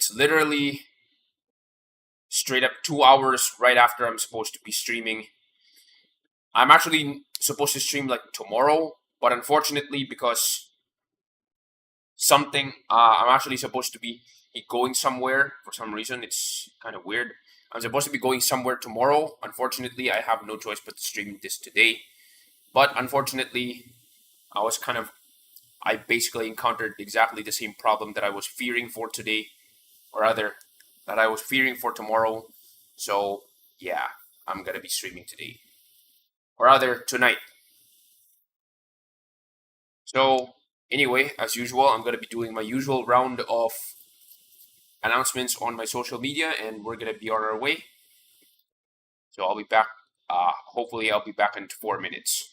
it's literally straight up 2 hours right after I'm supposed to be streaming. I'm actually supposed to stream like tomorrow, but unfortunately, because I'm actually supposed to be going somewhere for some reason. It's kind of weird. I'm supposed to be going somewhere tomorrow. Unfortunately, I have no choice but to stream this today. But unfortunately, I was kind of I basically encountered exactly the same problem that I was fearing for today, or rather, that I was fearing for tomorrow. So yeah, I'm gonna be streaming today, or rather tonight. So anyway, as usual, I'm gonna be doing my usual round of announcements on my social media, and we're gonna be on our way. So I'll be back. Hopefully, I'll be back in 4 minutes.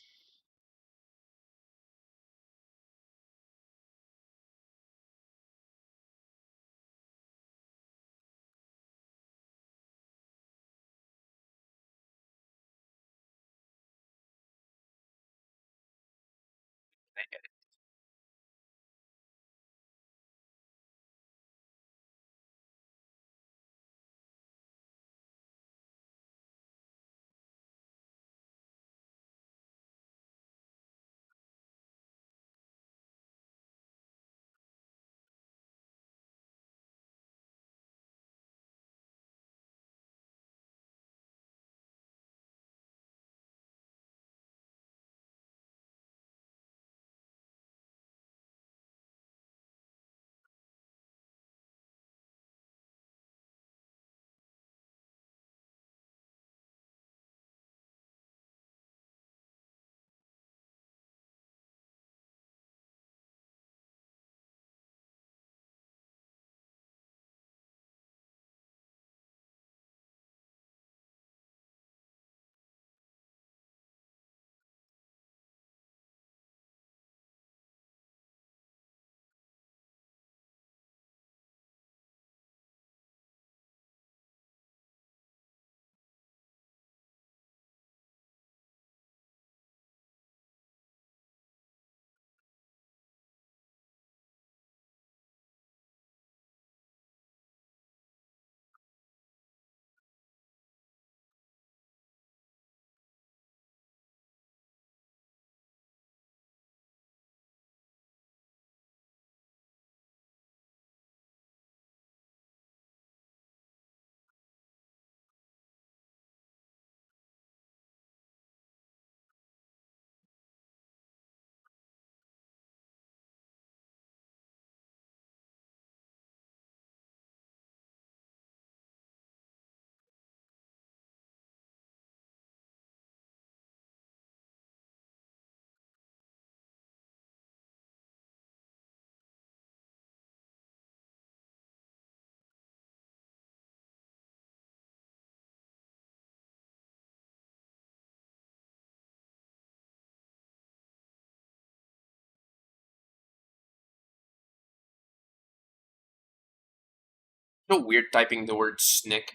So weird typing the word Snek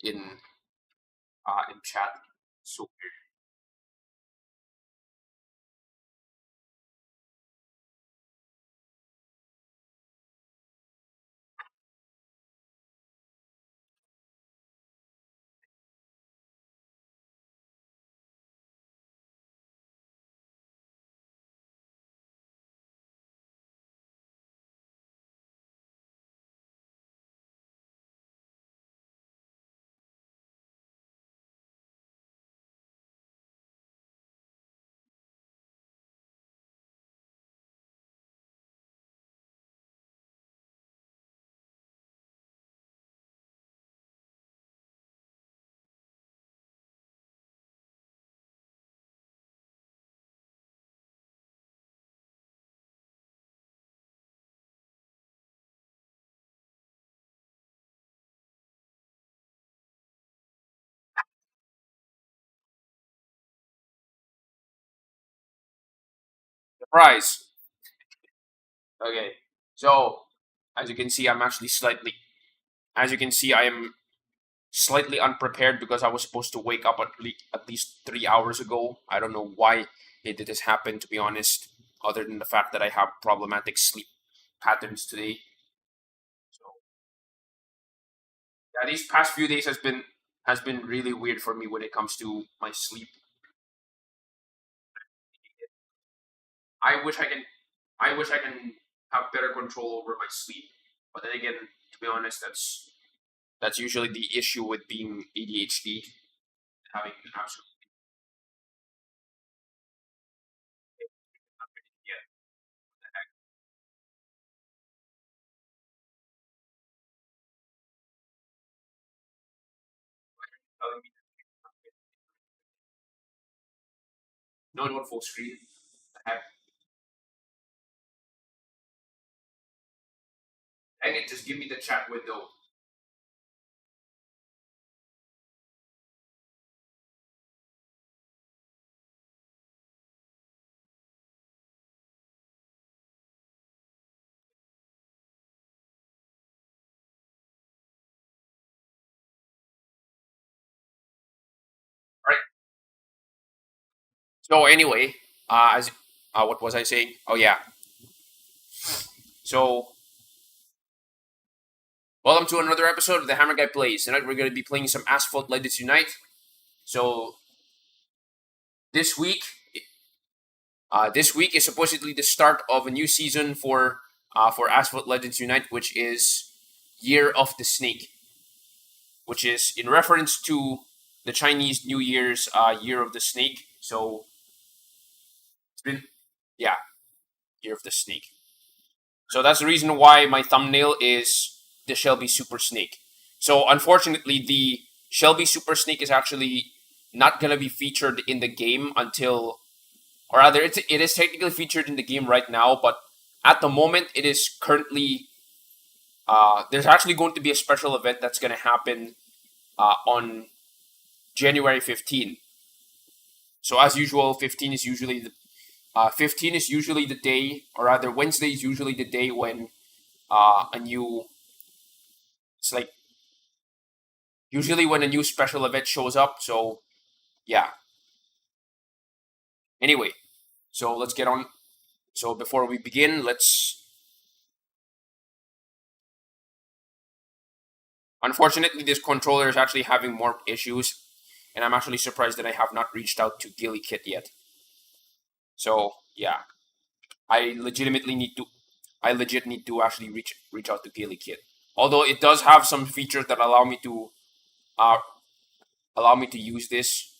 in chat. So surprise. Okay. So as you can see, As you can see, I am slightly unprepared because I was supposed to wake up at least 3 hours ago. I don't know why it did this happen, to be honest, other than the fact that I have problematic sleep patterns today. Yeah, these past few days has been really weird for me when it comes to my sleep. I wish I can I wish I can have better control over my sleep. But then again, to be honest, that's usually the issue with being ADHD, having an absolute yeah, telling me no not full screen. The heck? Dang it, just give me the chat window. Alright. So anyway, as what was I saying? Oh yeah. So welcome to another episode of the Hammer Guy Plays. Tonight we're gonna be playing some Asphalt Legends Unite. So this week this week is supposedly the start of a new season for Asphalt Legends Unite, which is Year of the Snake, which is in reference to the Chinese New Year's Year of the Snake. So it's been yeah, Year of the Snake. So that's the reason why my thumbnail is the Shelby Super Snake. So unfortunately, the Shelby Super Snake is actually not gonna be featured in the game until, or rather, it is technically featured in the game right now, but at the moment, it is currently. There's actually going to be a special event that's going to happen on January 15. So as usual, 15 is usually the day, or rather, Wednesday is usually the day when a new. It's like usually when a new special event shows up. So yeah. Anyway, so let's get on. So before we begin, let's. Unfortunately, this controller is actually having more issues, and I'm actually surprised that I have not reached out to Gilly Kit yet. So yeah, I legitimately need to. I legit need to actually reach out to Gilly Kit. Although it does have some features that uh allow me to use this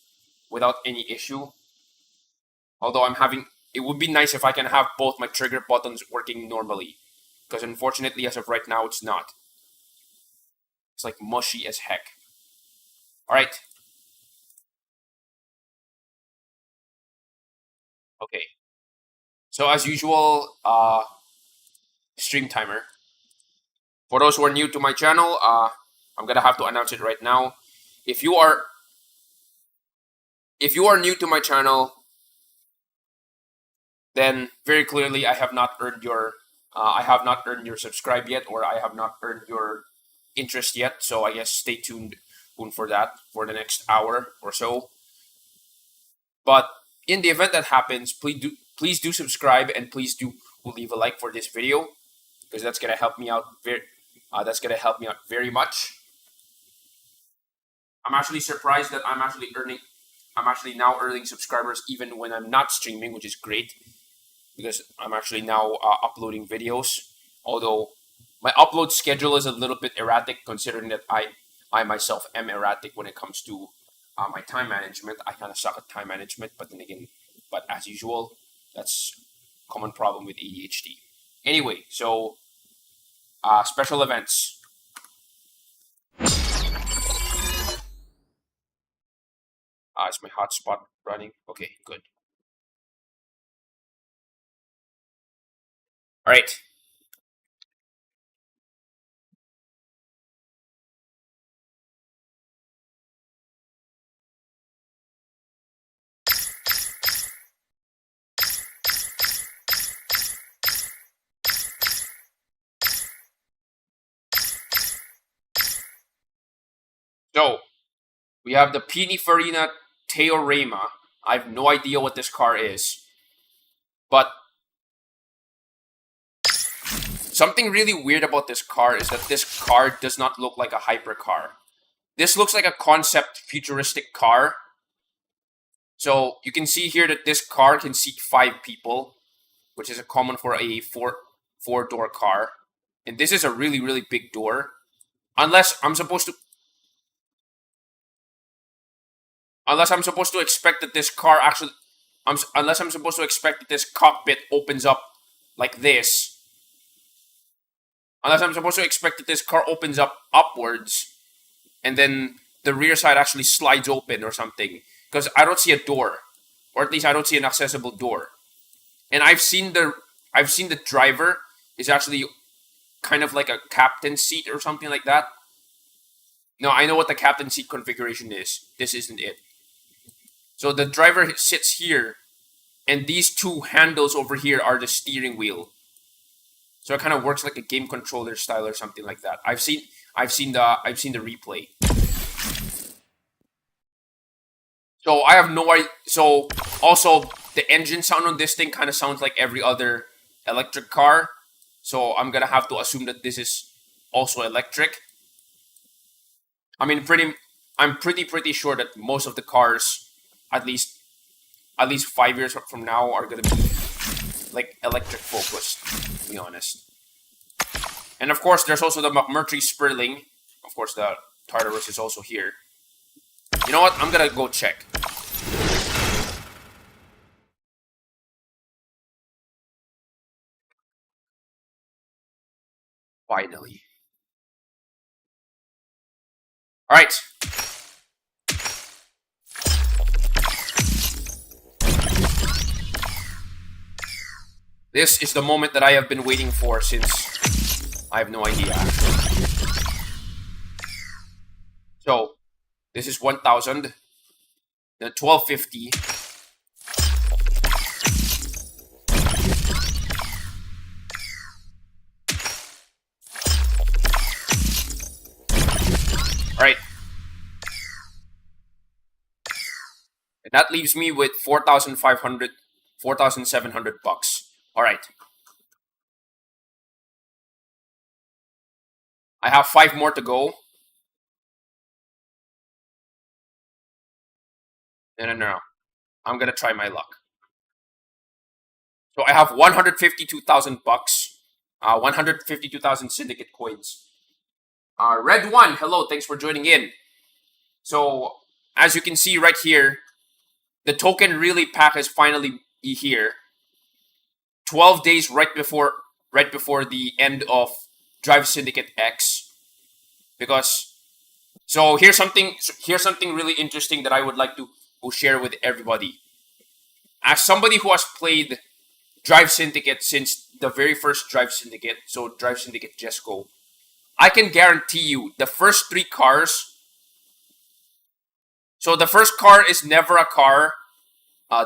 without any issue. Although it would be nice if I can have both my trigger buttons working normally, because unfortunately, as of right now, it's not. It's like mushy as heck. All right. Okay. So as usual, stream timer. For those who are new to my channel, I'm gonna have to announce it right now. If you are new to my channel, then very clearly I have not earned your subscribe yet, or I have not earned your interest yet. So I guess stay tuned for that for the next hour or so. But in the event that happens, please do subscribe, and please do leave a like for this video, because that's gonna help me out very much. I'm actually surprised that I'm actually now earning subscribers even when I'm not streaming, which is great, because I'm actually now uploading videos. Although my upload schedule is a little bit erratic, considering that I myself am erratic when it comes to my time management. I kind of suck at time management, but then again, but as usual, that's a common problem with ADHD. Anyway, so special events. Is my hotspot running? Okay, good. All right. So we have the Pininfarina Teorema. I have no idea what this car is, but Something really weird about this car is that this car does not look like a hypercar. This looks like a concept futuristic car. So you can see here that this car can seat 5 people, which is a common for a four-door car. And this is a really, really big door. Unless I'm supposed to expect that this car actually unless I'm supposed to expect that this cockpit opens up like this. Unless I'm supposed to expect that this car opens up upwards and then the rear side actually slides open or something. Because I don't see a door. Or at least I don't see an accessible door. And I've seen the driver is actually kind of like a captain seat or something like that. No, I know what the captain seat configuration is. This isn't it. So the driver sits here, and these 2 handles over here are the steering wheel. So it kind of works like a game controller style or something like that. I've seen the replay. So I have no idea. So also the engine sound on this thing kind of sounds like every other electric car. So I'm gonna have to assume that this is also electric. I mean, I'm pretty sure that most of the cars, at least 5 years from now, are gonna be like electric focused, to be honest. And of course, there's also the McMurtry Sperling. Of course, the Tartarus is also here. You know what? I'm gonna go check. Finally. All right. This is the moment that I have been waiting for since I have no idea. So, this is 1,000. Then 1,250. Alright. And that leaves me with 4,500, 4,700 bucks. Alright. I have 5 more to go. No. I'm gonna try my luck. So I have 152,000 bucks. 152,000 syndicate coins. Red one, hello, thanks for joining in. So, as you can see right here, the token really pack is finally here. 12 days right before the end of Drive Syndicate X. Because, so here's something really interesting that I would like to share with everybody. As somebody who has played Drive Syndicate since the very first Drive Syndicate, so Drive Syndicate Jesco, I can guarantee you the first 3 cars. So the first car is never a car.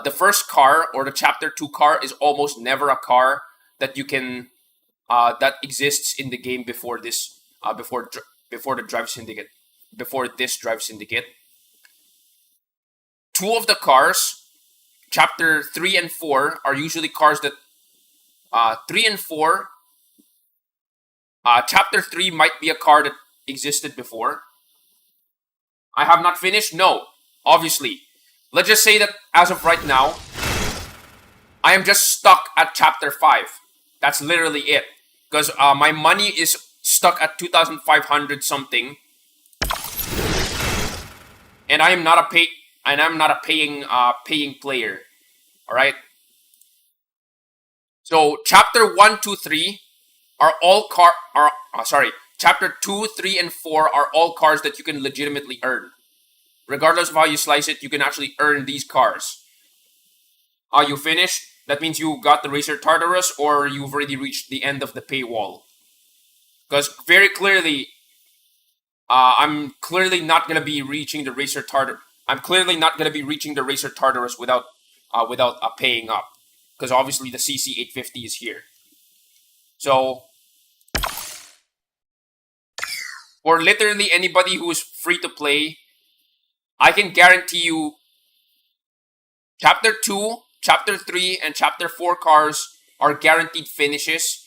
The first car or the Chapter 2 car is almost never a car that you can that exists in the game before this before the Drive Syndicate, before this Drive Syndicate. 2 of the cars, Chapter 3 and 4, are usually cars that 3 and 4. Chapter 3 might be a car that existed before. I have not finished? No, obviously. Let's just say that as of right now, I am just stuck at Chapter 5. That's literally it. Because my money is stuck at 2,500 something. And I am not a paying player. Alright? So Chapter 1, 2, 3 are all Chapter 2, 3, and 4 are all cars that you can legitimately earn. Regardless of how you slice it, you can actually earn these cars. Are you finished? That means you got the Racer Tartarus, or you've already reached the end of the paywall. Because very clearly, I'm clearly not going to be reaching the Racer Tartarus. I'm clearly not going to be reaching the Racer Tartarus without paying up. Because obviously the CC850 is here. So, for literally anybody who is free to play, I can guarantee you Chapter 2, Chapter 3, and Chapter 4 cars are guaranteed finishes.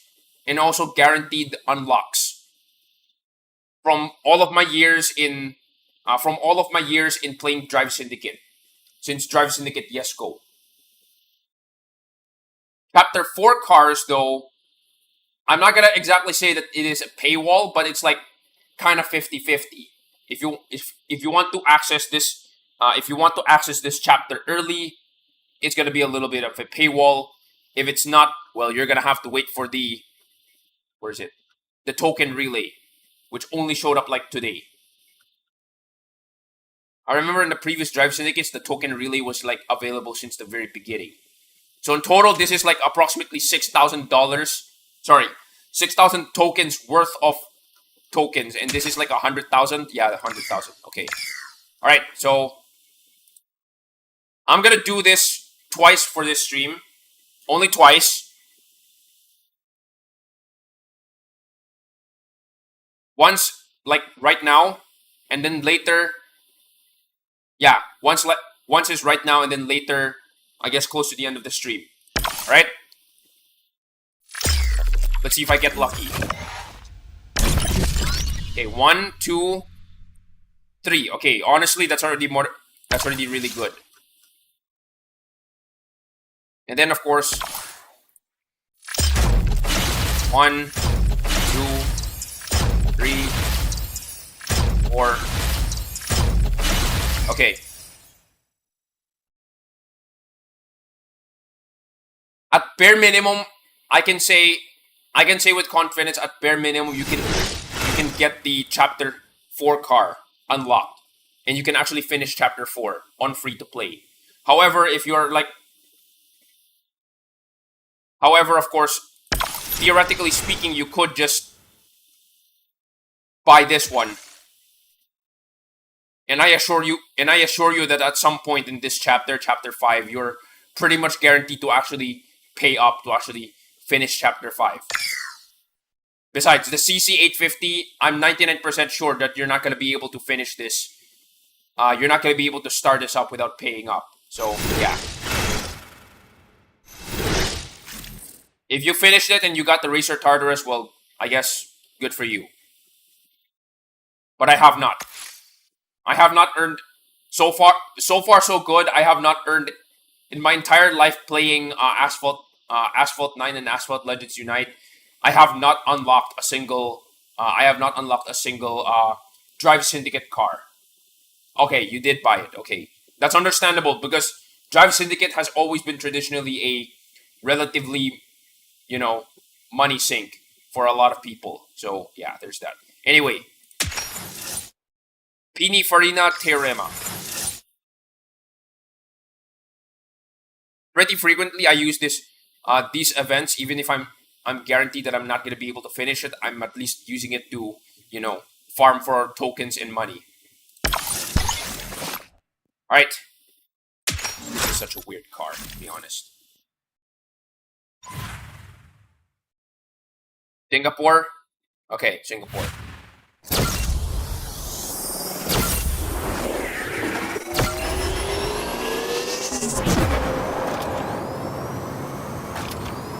and also guaranteed unlocks from all of my years in playing Drive Syndicate. Since Drive Syndicate, yes, go. Chapter 4 cars, though, I'm not gonna exactly say that it is a paywall, but it's like kind of 50-50. If you want to access this, chapter early, it's gonna be a little bit of a paywall. If it's not, well, you're gonna have to wait for the the token relay, which only showed up like today. I remember in the previous Drive Syndicates, the token relay was like available since the very beginning. So in total, this is like approximately $6,000. Sorry, 6,000 tokens worth of tokens, and this is like 100,000. Yeah, 100,000. Okay. All right. So I'm gonna do this twice for this stream, only twice. Once like right now, and then later. Yeah, once is right now, and then later, I guess close to the end of the stream. All right. Let's see if I get lucky. Okay, 1, 2, 3. Okay, honestly, that's already really good. And then of course, 1, 2, 3, 4. Okay. At bare minimum, I can say with confidence, at bare minimum, you can get the chapter 4 car unlocked, and you can actually finish chapter 4 on free to play. However, of course, theoretically speaking, you could just buy this one. And I assure you that at some point in this chapter 5, you're pretty much guaranteed to actually pay up to actually finish chapter 5. Besides, the CC850, I'm 99% sure that you're not going to be able to finish this. You're not going to be able to start this up without paying up. So, yeah. If you finished it and you got the Racer Tartarus, well, I guess good for you. But I have not. I have not earned, so far so good. I have not earned in my entire life playing Asphalt 9 and Asphalt Legends Unite. I have not unlocked a single Drive Syndicate car. Okay, you did buy it. Okay, that's understandable because Drive Syndicate has always been traditionally a relatively, money sink for a lot of people. So yeah, there's that. Anyway. Pininfarina Teorema. Pretty frequently, I use these events, even if I'm guaranteed that I'm not going to be able to finish it. I'm at least using it to, farm for tokens and money. All right. This is such a weird car, to be honest. Singapore. Okay, Singapore.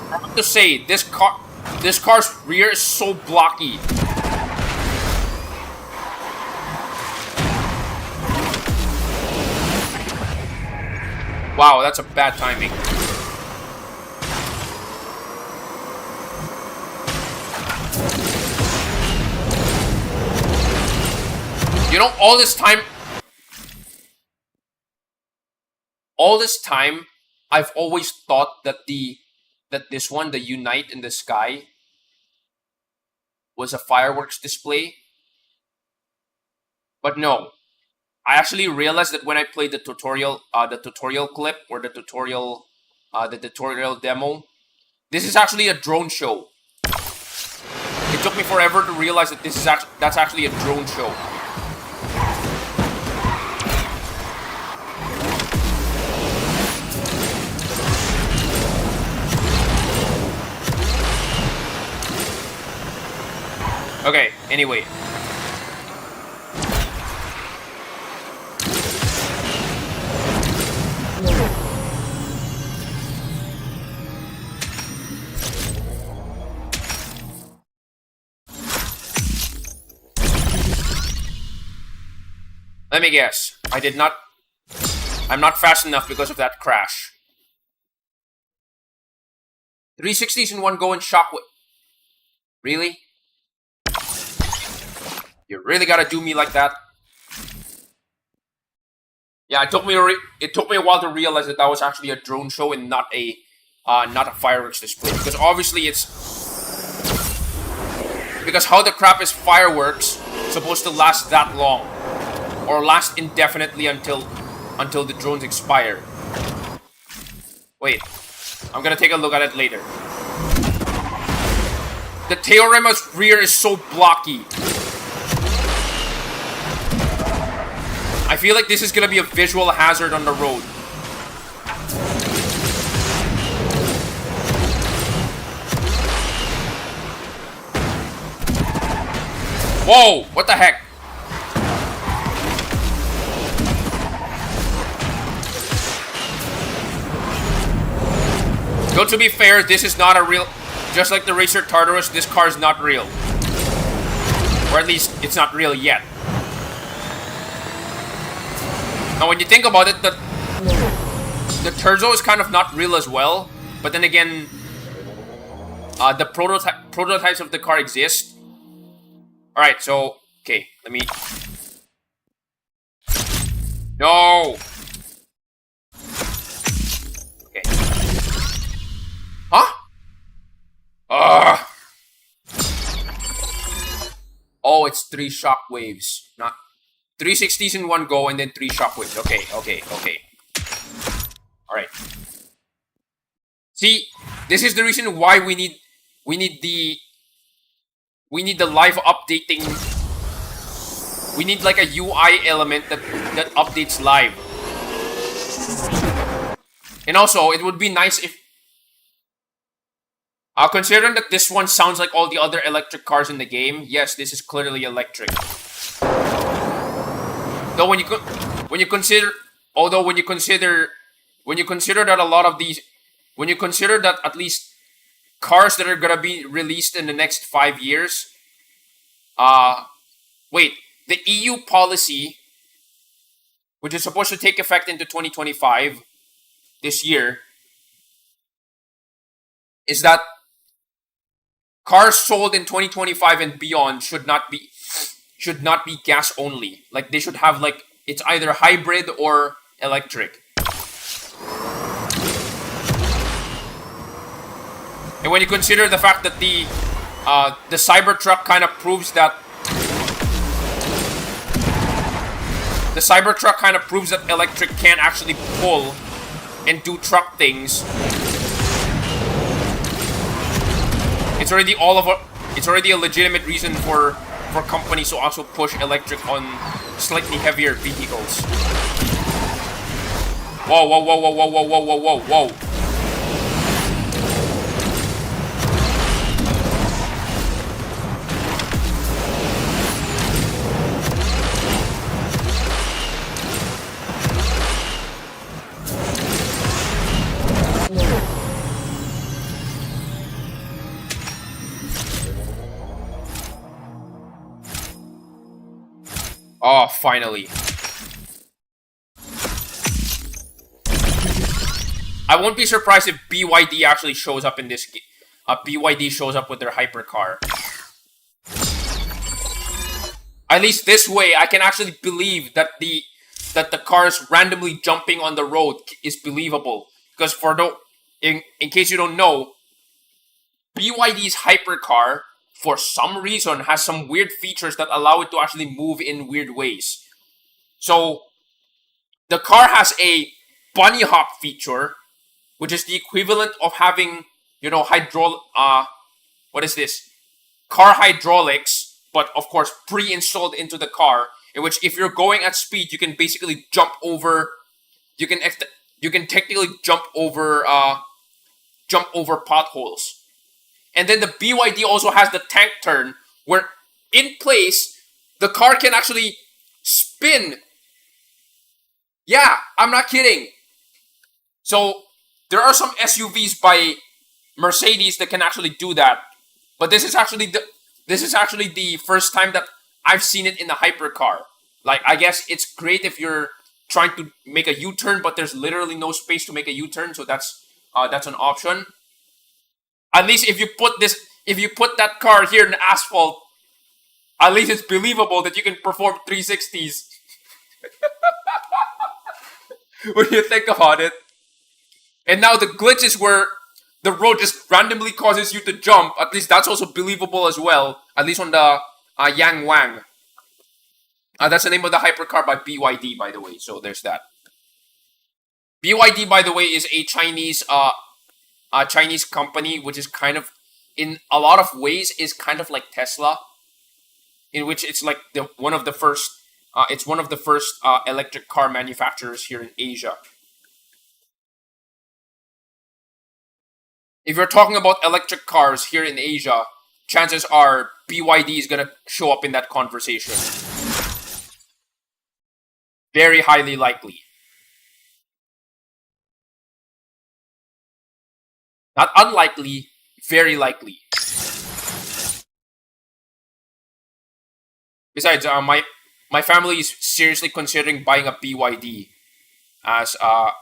I have to say, this car's rear is so blocky. Wow, that's a bad timing. All this time, I've always thought that this one, the Unite in the Sky, was a fireworks display. But no. I actually realized that when I played the tutorial clip or the tutorial demo, this is actually a drone show. It took me forever to realize that that's actually a drone show. Okay, anyway. Let me guess. I'm not fast enough because of that crash. 360s in one go and shockwave. Really? You really gotta do me like that? Yeah, it took me a while to realize that was actually a drone show and not a fireworks display. Because obviously because how the crap is fireworks supposed to last that long, or last indefinitely until the drones expire. Wait, I'm gonna take a look at it later. The Teorema's rear is so blocky. I feel like this is gonna be a visual hazard on the road. Whoa! What the heck? Though to be fair, this is not a real... Just like the Racer Tartarus, this car is not real. Or at least, it's not real yet. Now, when you think about it, the Terzo is kind of not real as well. But then again, the prototypes of the car exist. Alright, so... Okay, let me... No! Okay. Huh? Oh, it's 3 shockwaves. Not 360s in one go and then 3 shockwaves. Okay. Alright. See, this is the reason why we need the live updating. We need like a UI element that updates live. And also, it would be nice if considering that this one sounds like all the other electric cars in the game, yes, this is clearly electric. Though when you consider that at least cars that are gonna be released in the next 5 years, wait, the EU policy, which is supposed to take effect into 2025, this year, is that cars sold in 2025 and beyond should not be gas only. Like, they should have, like, it's either hybrid or electric. And when you consider the fact that the Cybertruck kind of proves that electric can actually pull and do truck things. It's already a legitimate reason for companies to also push electric on slightly heavier vehicles. Whoa. Oh, finally. I won't be surprised if BYD actually shows up in this game. BYD shows up with their hypercar. At least this way, I can actually believe that the cars randomly jumping on the road is believable. Because in case you don't know, BYD's hypercar, for some reason, has some weird features that allow it to actually move in weird ways. So, the car has a bunny hop feature, which is the equivalent of having, car hydraulics, but of course pre-installed into the car, in which if you're going at speed, you can basically jump over, you can technically jump over potholes. And then the BYD also has the tank turn, where in place, the car can actually spin. Yeah, I'm not kidding. So, there are some SUVs by Mercedes that can actually do that. But this is actually the first time that I've seen it in a hypercar. Like, I guess it's great if you're trying to make a U-turn, but there's literally no space to make a U-turn, so that's an option. At least if you put that car here in Asphalt, at least it's believable that you can perform 360s. When you think about it. And now the glitch is where the road just randomly causes you to jump. At least that's also believable as well. At least on the Yang Wang. That's the name of the hypercar by BYD, by the way. So there's that. BYD, by the way, is a Chinese company, which is kind of, in a lot of ways, is kind of like Tesla, in which it's like one of the first electric car manufacturers here in Asia. If you're talking about electric cars here in Asia, chances are BYD is gonna show up in that conversation. Very highly likely. Not unlikely, very likely. Besides, my family is seriously considering buying a BYD as our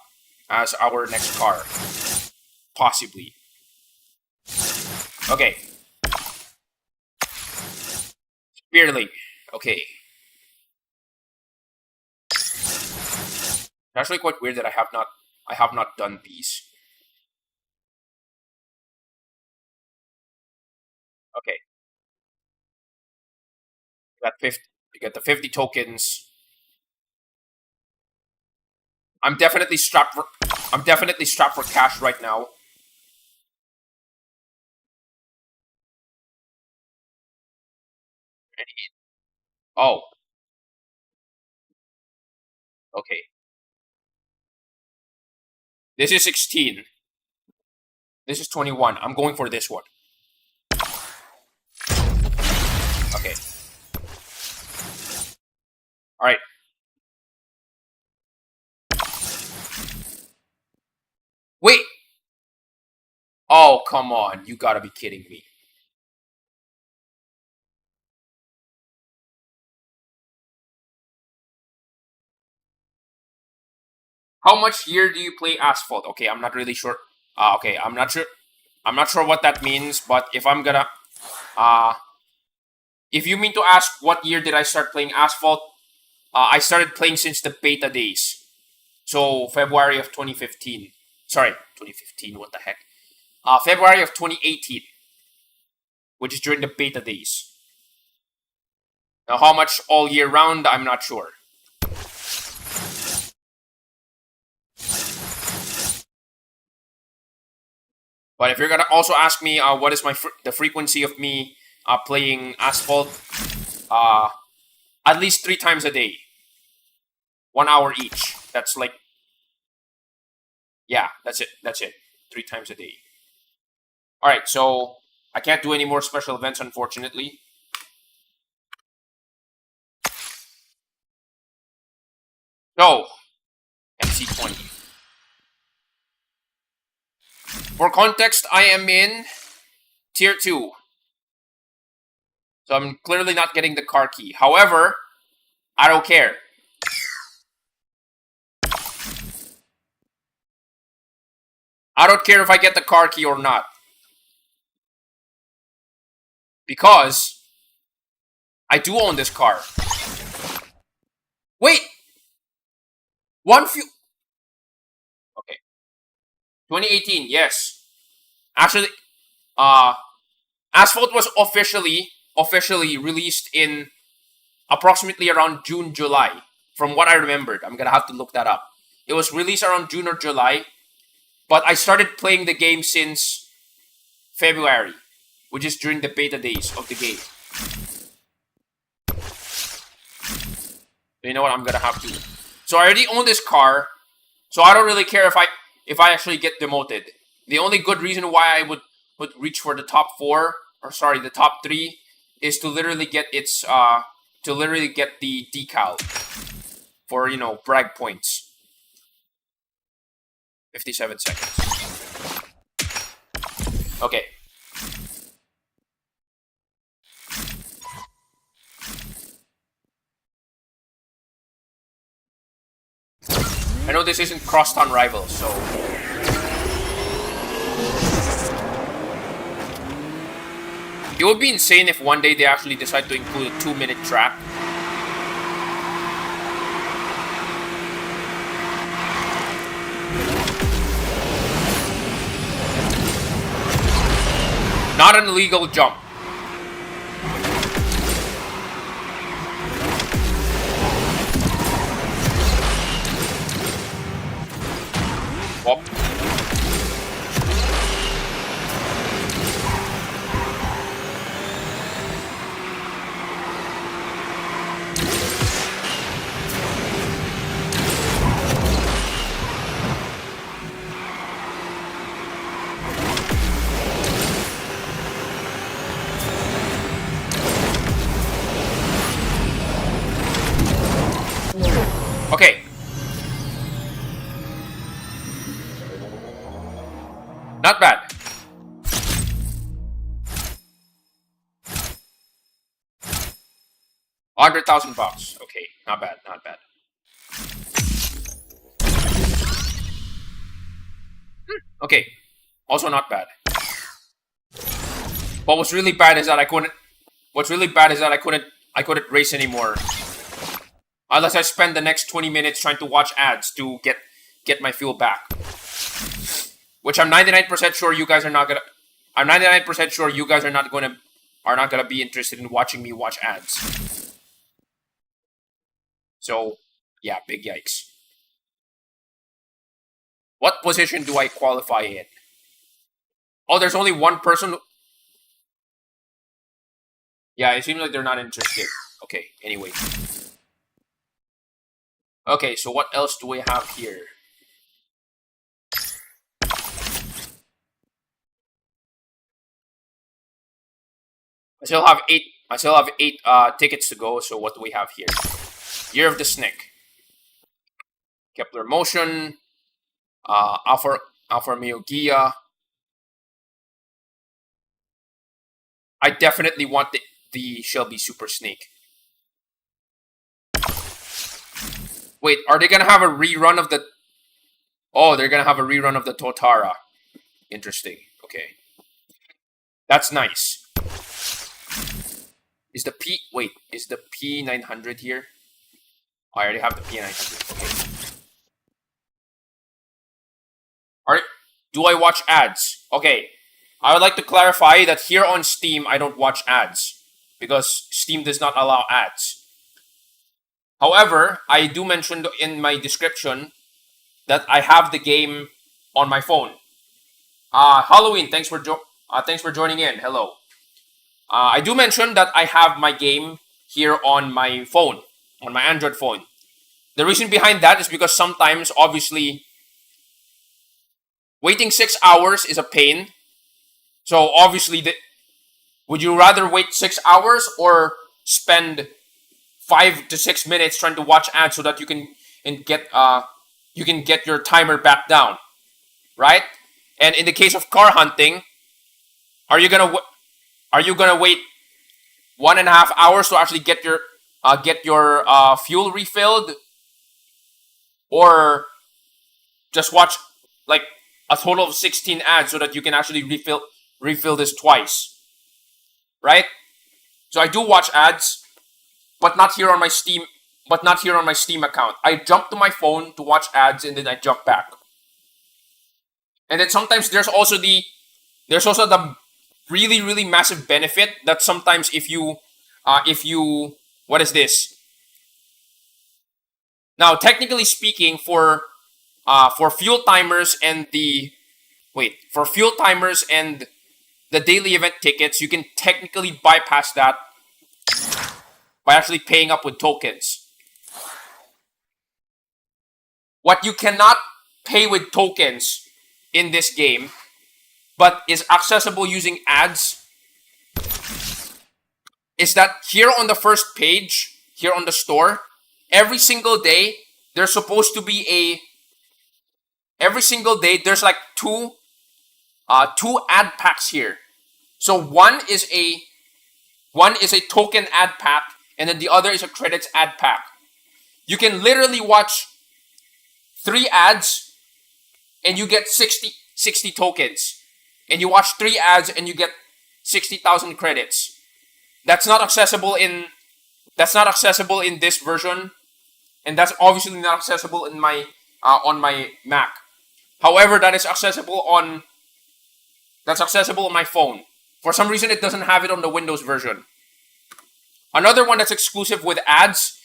next car, possibly. Okay. Spearling. Okay. It's actually quite weird that I have not done these. Okay. You got the 50 tokens. I'm definitely strapped for cash right now. Oh. Okay. This is 16. This is 21. I'm going for this one. Okay. Alright. Wait! Oh, come on. You gotta be kidding me. How much year do you play Asphalt? Okay, I'm not really sure. Okay, I'm not sure. I'm not sure what that means, but if I'm gonna... if you mean to ask what year did I start playing Asphalt, I started playing since the beta days. So, February of 2015. Sorry, 2015, what the heck. February of 2018. Which is during the beta days. Now, how much all year round, I'm not sure. But if you're gonna also ask me what is the frequency of me playing Asphalt, at least 3 times a day. 1 hour each. That's like... yeah, that's it. 3 times a day. Alright, so I can't do any more special events, unfortunately. No. MC20. For context, I am in Tier 2. So I'm clearly not getting the car key. However, I don't care. I don't care if I get the car key or not. Because I do own this car. Wait! Okay. 2018, yes. Actually, Asphalt was officially released in approximately around June, July. From what I remembered. I'm gonna have to look that up. It was released around June or July. But I started playing the game since February, which is during the beta days of the game. You know what? I'm gonna have to. So I already own this car, so I don't really care if I actually get demoted. The only good reason why I would reach for the top 4, or sorry, the top 3, is to literally get the decal for, you know, brag points. 57 seconds. Okay. I know this isn't Crosstown Rivals, so... It would be insane if one day they actually decide to include a 2-minute track. Not an illegal jump. Whoop. Okay. Not bad. $100,000. Okay, not bad, not bad. Okay, also not bad. But what's really bad is that I couldn't. What's really bad is that I couldn't race anymore. Unless I spend the next 20 minutes trying to watch ads to get my fuel back. Which I'm 99% sure you guys are not gonna. I'm 99% sure you guys are not gonna be interested in watching me watch ads. So, yeah, big yikes. What position do I qualify in? Oh, there's only one person. Yeah, it seems like they're not interested. Okay, anyway. Okay, so what else do we have here? I still have eight tickets to go, so what do we have here? Year of the Snek. Kepler Motion. Alfa Romeo Gia. I definitely want the Shelby Super Snake. Wait, are they gonna have a rerun of the... Oh, they're gonna have a rerun of the Totara. Interesting. Okay. That's nice. Is the P... Wait, is the P900 here? I already have the P900. Okay. Alright. Do I watch ads? Okay. I would like to clarify that here on Steam, I don't watch ads. Because Steam does not allow ads. However, I do mention in my description that I have the game on my phone. Halloween, thanks for joining in. Hello. I do mention that I have my game here on my phone, on my Android phone. The reason behind that is because sometimes, obviously, waiting 6 hours is a pain. So obviously, would you rather wait 6 hours or spend 5 to 6 minutes trying to watch ads so that you can get your timer back down, right? And in the case of car hunting, are you gonna wait 1.5 hours to actually get your fuel refilled, or just watch like a total of 16 ads so that you can actually refill this twice, right? So I do watch ads, but not here on my Steam. But not here on my Steam account. I jump to my phone to watch ads and then I jump back. And then sometimes there's also the really, really massive benefit that sometimes if you what is this? Now, technically speaking, for fuel timers and the daily event tickets, you can technically bypass that by actually paying up with tokens. What you cannot pay with tokens in this game, but is accessible using ads, is that here on the first page, here on the store, every single day, there's supposed to be every single day, there's like two ad packs here. So one is a token ad pack, and then the other is a credits ad pack. You can literally watch 3 ads and you get 60 tokens. And you watch 3 ads and you get 60,000 credits. That's not accessible in this version, and that's obviously not accessible in my on my Mac. However, that's accessible on my phone. For some reason, it doesn't have it on the Windows version. Another one that's exclusive with ads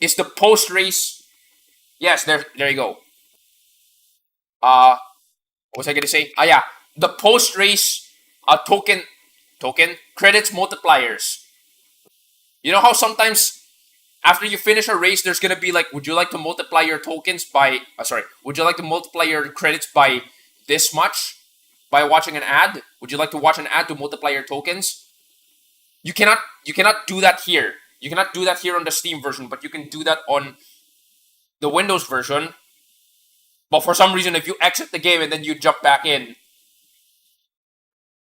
is the post-race. Yes, there you go. What was I gonna say? Yeah, the post-race token credits multipliers. You know how sometimes after you finish a race, there's gonna be like, would you like to multiply your tokens by? Would you like to multiply your credits by this much by watching an ad? Would you like to watch an ad to multiply your tokens? You cannot do that here. You cannot do that here on the Steam version, but you can do that on the Windows version. But for some reason, if you exit the game and then you jump back in,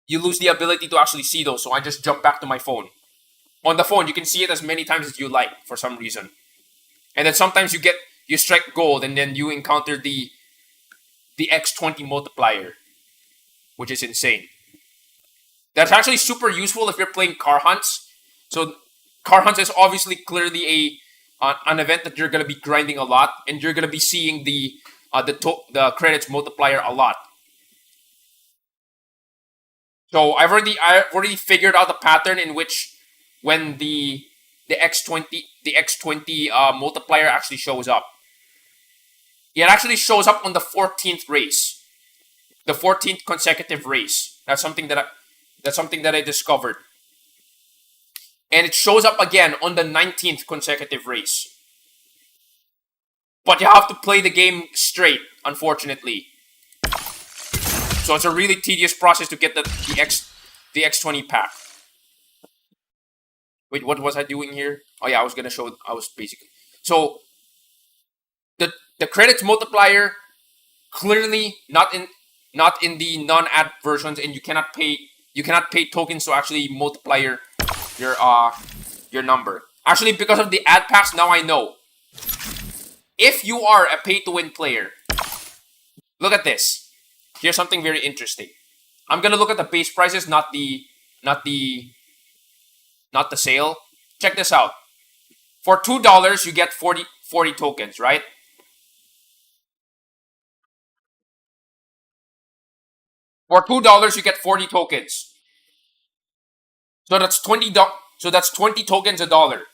you lose the ability to actually see those. So I just jump back to my phone. On the phone, you can see it as many times as you like for some reason. And then sometimes you strike gold and then you encounter the X20 multiplier, which is insane. That's actually super useful if you're playing car hunts. So car hunts is obviously clearly an event that you're going to be grinding a lot, and you're going to be seeing the credits multiplier a lot. So I've already figured out the pattern in which when the X20 multiplier actually shows up. It actually shows up on the 14th race, the 14th consecutive race. That's something that I discovered, and it shows up again on the 19th consecutive race. But you have to play the game straight, unfortunately. So it's a really tedious process to get the X20 pack. Wait, what was I doing here? Oh yeah, So the credits multiplier clearly not in the non-ad versions, and you cannot pay tokens to actually multiply your number. Actually, because of the ad packs, now I know. If you are a pay-to-win player, look at this. Here's something very interesting. I'm gonna look at the base prices, not the sale. Check this out. For $2, you get 40 tokens, right? For $2, you get 40 tokens. So that's 20 tokens $1.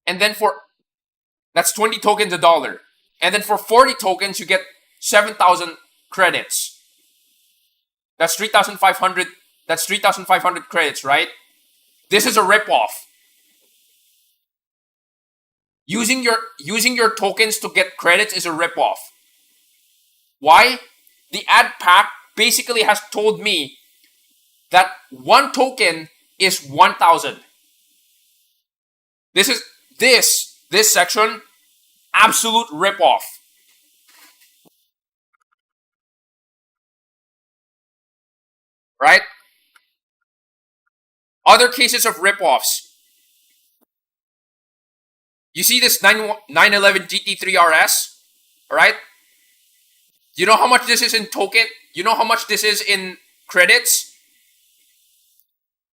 And then that's 20 tokens $1. And then for 40 tokens, you get 7,000 credits. That's 3,500. That's 3,500 credits, right? This is a ripoff. Using your tokens to get credits is a ripoff. Why? The ad pack basically has told me that 1 token is 1,000. This section, absolute ripoff. Right? Other cases of ripoffs. You see this 911 GT3 RS? Alright? You know how much this is in token? You know how much this is in credits?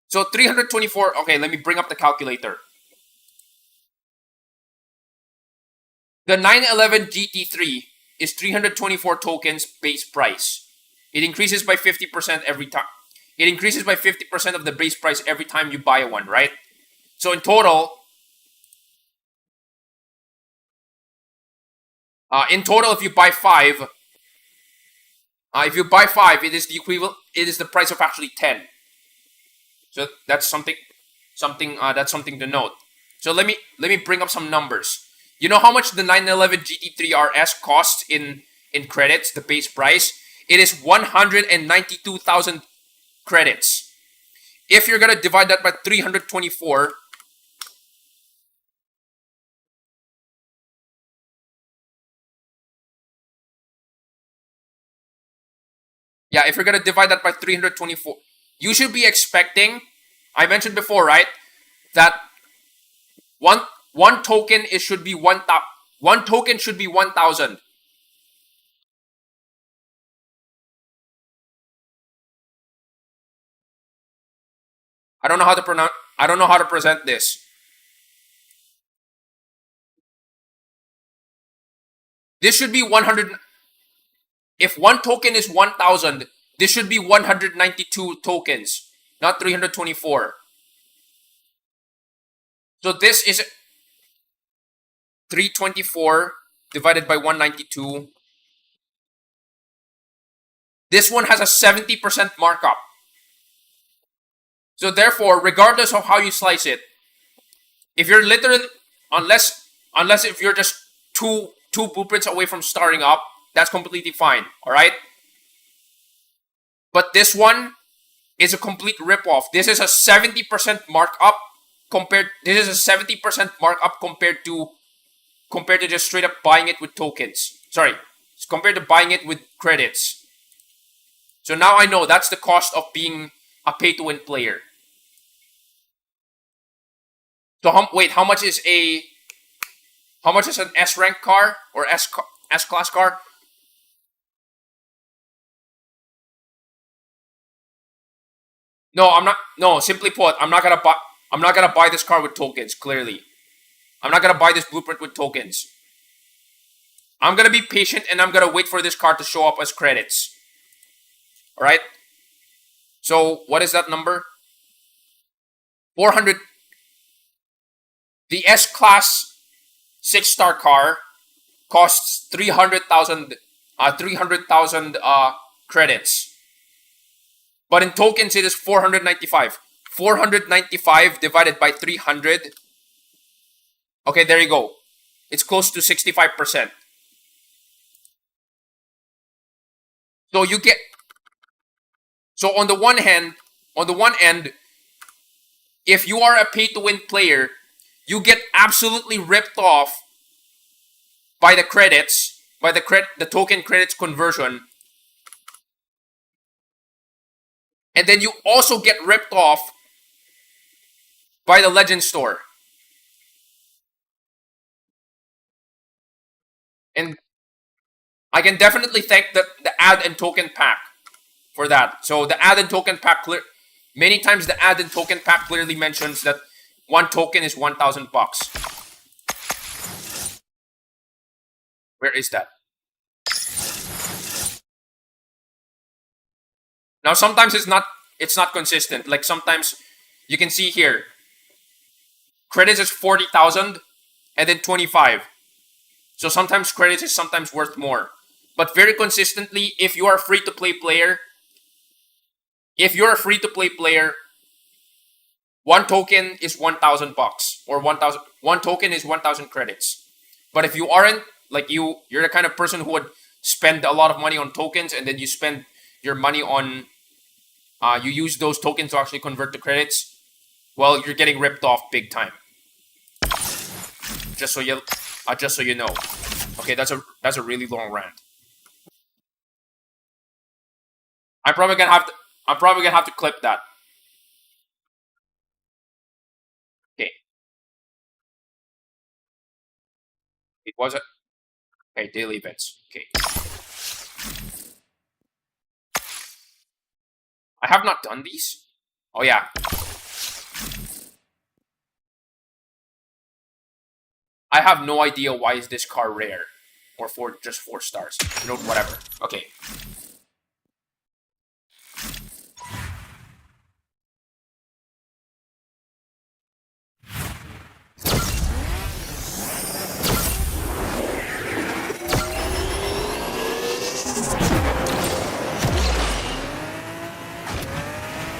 So 324. Okay, let me bring up the calculator. The 911 GT3 is 324 tokens base price. It increases by 50% every time. It increases by 50% of the base price every time you buy one, right? So in total, if you buy 5, it is the equivalent. It is the price of actually 10. So that's something to note. So let me bring up some numbers. You know how much the 911 GT3 RS costs in credits, the base price? It is 192,000 credits. If you're gonna divide that by 324, yeah, if you're gonna divide that by 324, you should be expecting, I mentioned before, right, that one token should be 1,000. One token should be 1,000. I don't know how to pronounce. I don't know how to present this. This should be 100. If one token is 1,000, this should be 192 tokens, not 324. So this is 324 divided by 192. This one has a 70% markup. So therefore, regardless of how you slice it, if you're literally, unless if you're just two blueprints away from starting up, that's completely fine, alright? But this one is a complete ripoff. This is a 70% markup compared to just straight up buying it with tokens. Sorry, compared to buying it with credits. So now I know that's the cost of being a pay-to-win player. So how much is an S rank car or S class car? No, I'm not. No, simply put, I'm not gonna buy this car with tokens. Clearly, I'm not gonna buy this blueprint with tokens. I'm gonna be patient and I'm gonna wait for this car to show up as credits. All right. So what is that number? 400. The S class 6-star car costs 300,000 credits. But in tokens, it is 495. 495 divided by 300. Okay, there you go. It's close to 65%. So you get... So on the one end, if you are a pay-to-win player, you get absolutely ripped off by the credits, by the token credits conversion. And then you also get ripped off by the Legend Store. And I can definitely thank the ad and token pack for that. So the ad and token pack, many times the ad and token pack clearly mentions that one token is 1,000 bucks. Where is that? Now sometimes it's not consistent. Like sometimes you can see here, credits is 40,000 and then 25. So sometimes credits is sometimes worth more. But very consistently, if you are a free-to-play player, one token is 1,000 bucks or 1,000. One token is 1,000 credits. But if you aren't, like you're the kind of person who would spend a lot of money on tokens and then you spend your money on, you use those tokens to actually convert to credits, well, you're getting ripped off big time. Just so you know. Okay, that's a really long rant. I'm probably gonna have to clip that. Okay. It was a okay, daily events. Okay. I have not done these. Oh yeah. I have no idea why is this car rare. Or just 4 stars. You know, whatever. Okay.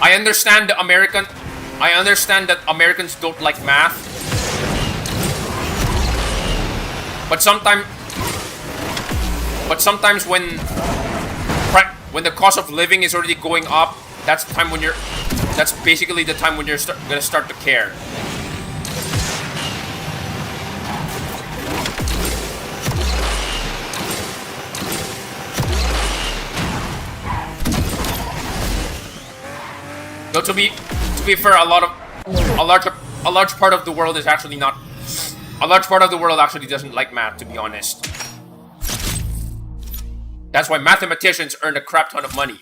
I understand that Americans don't like math. But sometimes when the cost of living is already going up, that's basically the time when you're gonna start to care. Though to be fair, a large part of the world is actually not A large part of the world actually doesn't like math, to be honest. That's why mathematicians earn a crap ton of money.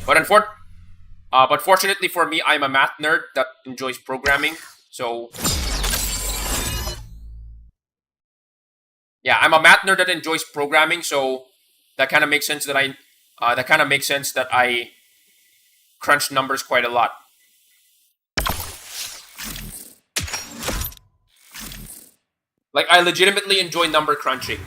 But fortunately for me, I'm a math nerd that enjoys programming. So yeah, I'm a math nerd that enjoys programming. So that kind of makes sense that I crunch numbers quite a lot. Like, I legitimately enjoy number crunching.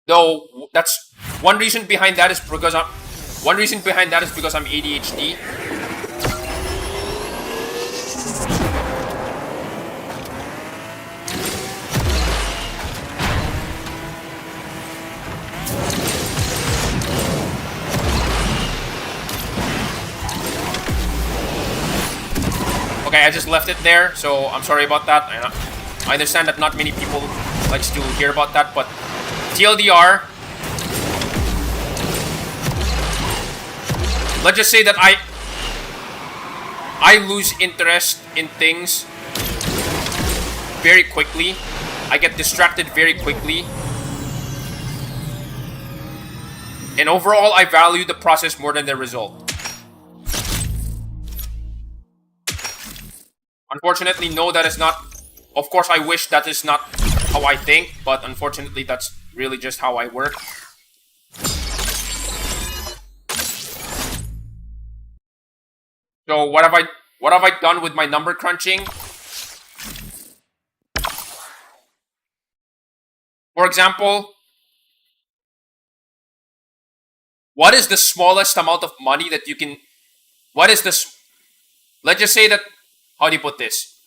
Though that's one reason behind that is because I'm ADHD. Okay, I just left it there, so I'm sorry about that. I understand that not many people likes to hear about that, but TLDR, let's just say that I lose interest in things very quickly. I get distracted very quickly. And overall, I value the process more than the result. Unfortunately, no, that is not... Of course, I wish that is not how I think, but unfortunately, that's really just how I work. So, what have I done with my number crunching? For example, what is the smallest amount of money that you can... What is this... Let's just say that... How do you put this?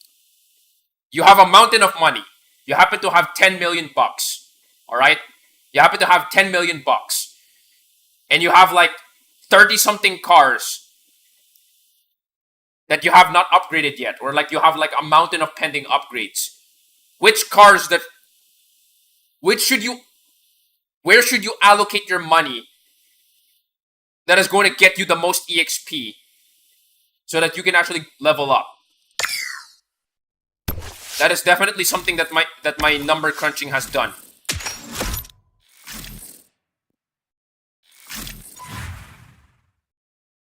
You have a mountain of money. You happen to have 10 million bucks. Alright? You happen to have 10 million bucks. And you have like 30 something cars that you have not upgraded yet. Or like you have like a mountain of pending upgrades. Which cars that... Where should you allocate your money that is going to get you the most EXP so that you can actually level up? That is definitely something that my number crunching has done.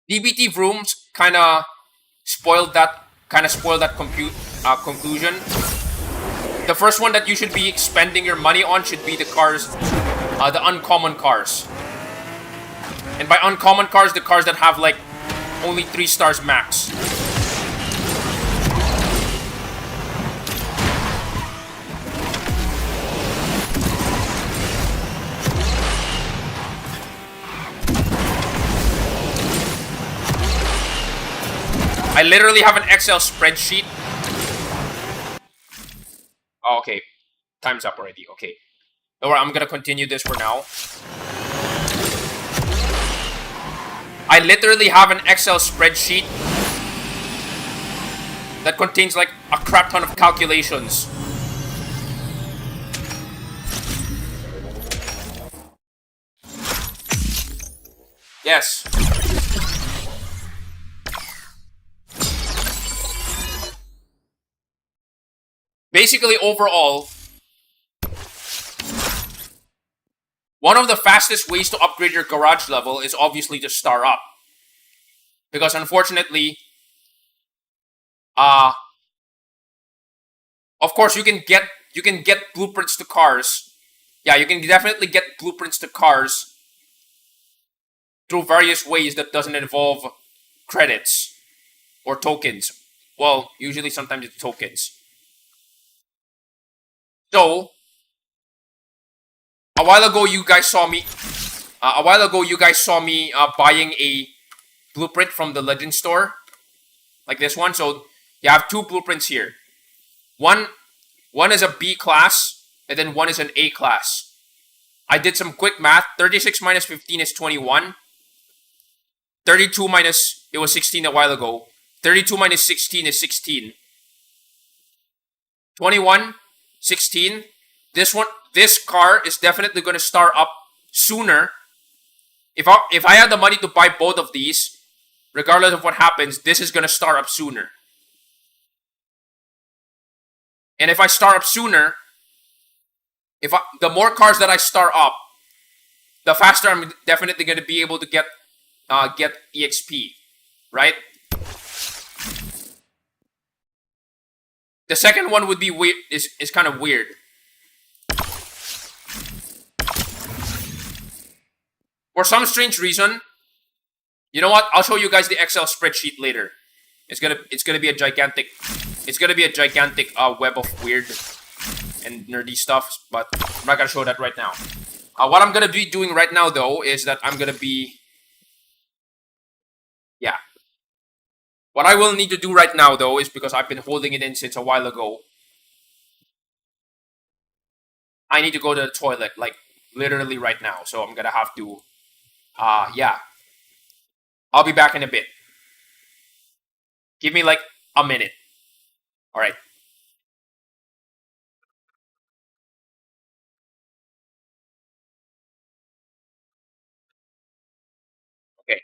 DBT Vrooms kind of spoiled that conclusion. The first one that you should be spending your money on should be the cars, the uncommon cars. And by uncommon cars, the cars that have like only 3 stars max. I literally have an Excel spreadsheet. Oh, okay. Time's up already. Okay. Don't worry, I'm gonna continue this for now. I literally have an Excel spreadsheet that contains like a crap ton of calculations. Yes. Basically, overall, one of the fastest ways to upgrade your garage level is obviously to star up. Because unfortunately, of course you can get blueprints to cars. Yeah, you can definitely get blueprints to cars through various ways that doesn't involve credits or tokens. Well, usually sometimes it's tokens. So, a while ago you guys saw me buying a blueprint from the Legend store, like this one. So you have 2 blueprints here. One is a B class, and then one is an A class. I did some quick math. 36 minus 15 is 21. 32 minus, it was 16 a while ago. 32 minus 16 is 16. 21, 16. This car is definitely going to star up sooner. If I had the money to buy both of these, regardless of what happens, this is gonna start up sooner. And if I start up sooner, the more cars that I start up, the faster I'm definitely gonna be able to get EXP, right? The second one would be weird. Is kind of weird. For some strange reason, you know what? I'll show you guys the Excel spreadsheet later. It's gonna be a gigantic web of weird and nerdy stuff, but I'm not gonna show that right now. What I'm gonna be doing right now though is that I'm gonna be What I will need to do right now though is, because I've been holding it in since a while ago, I need to go to the toilet, like literally right now. So I'm gonna have to yeah. I'll be back in a bit. Give me like a minute. Alright. Okay.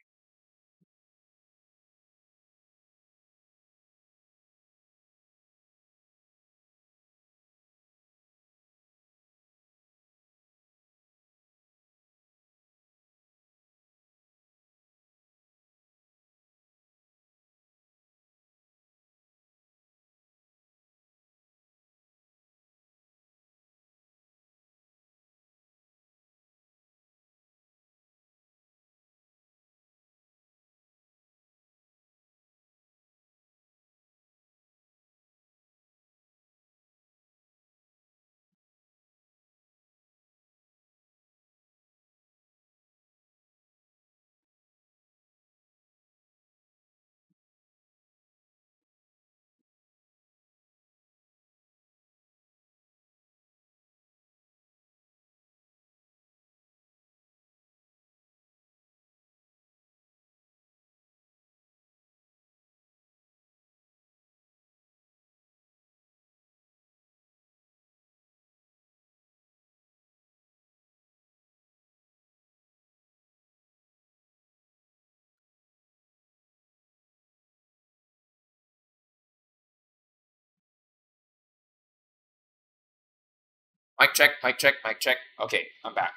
Mic check, mic check, mic check. Okay, I'm back.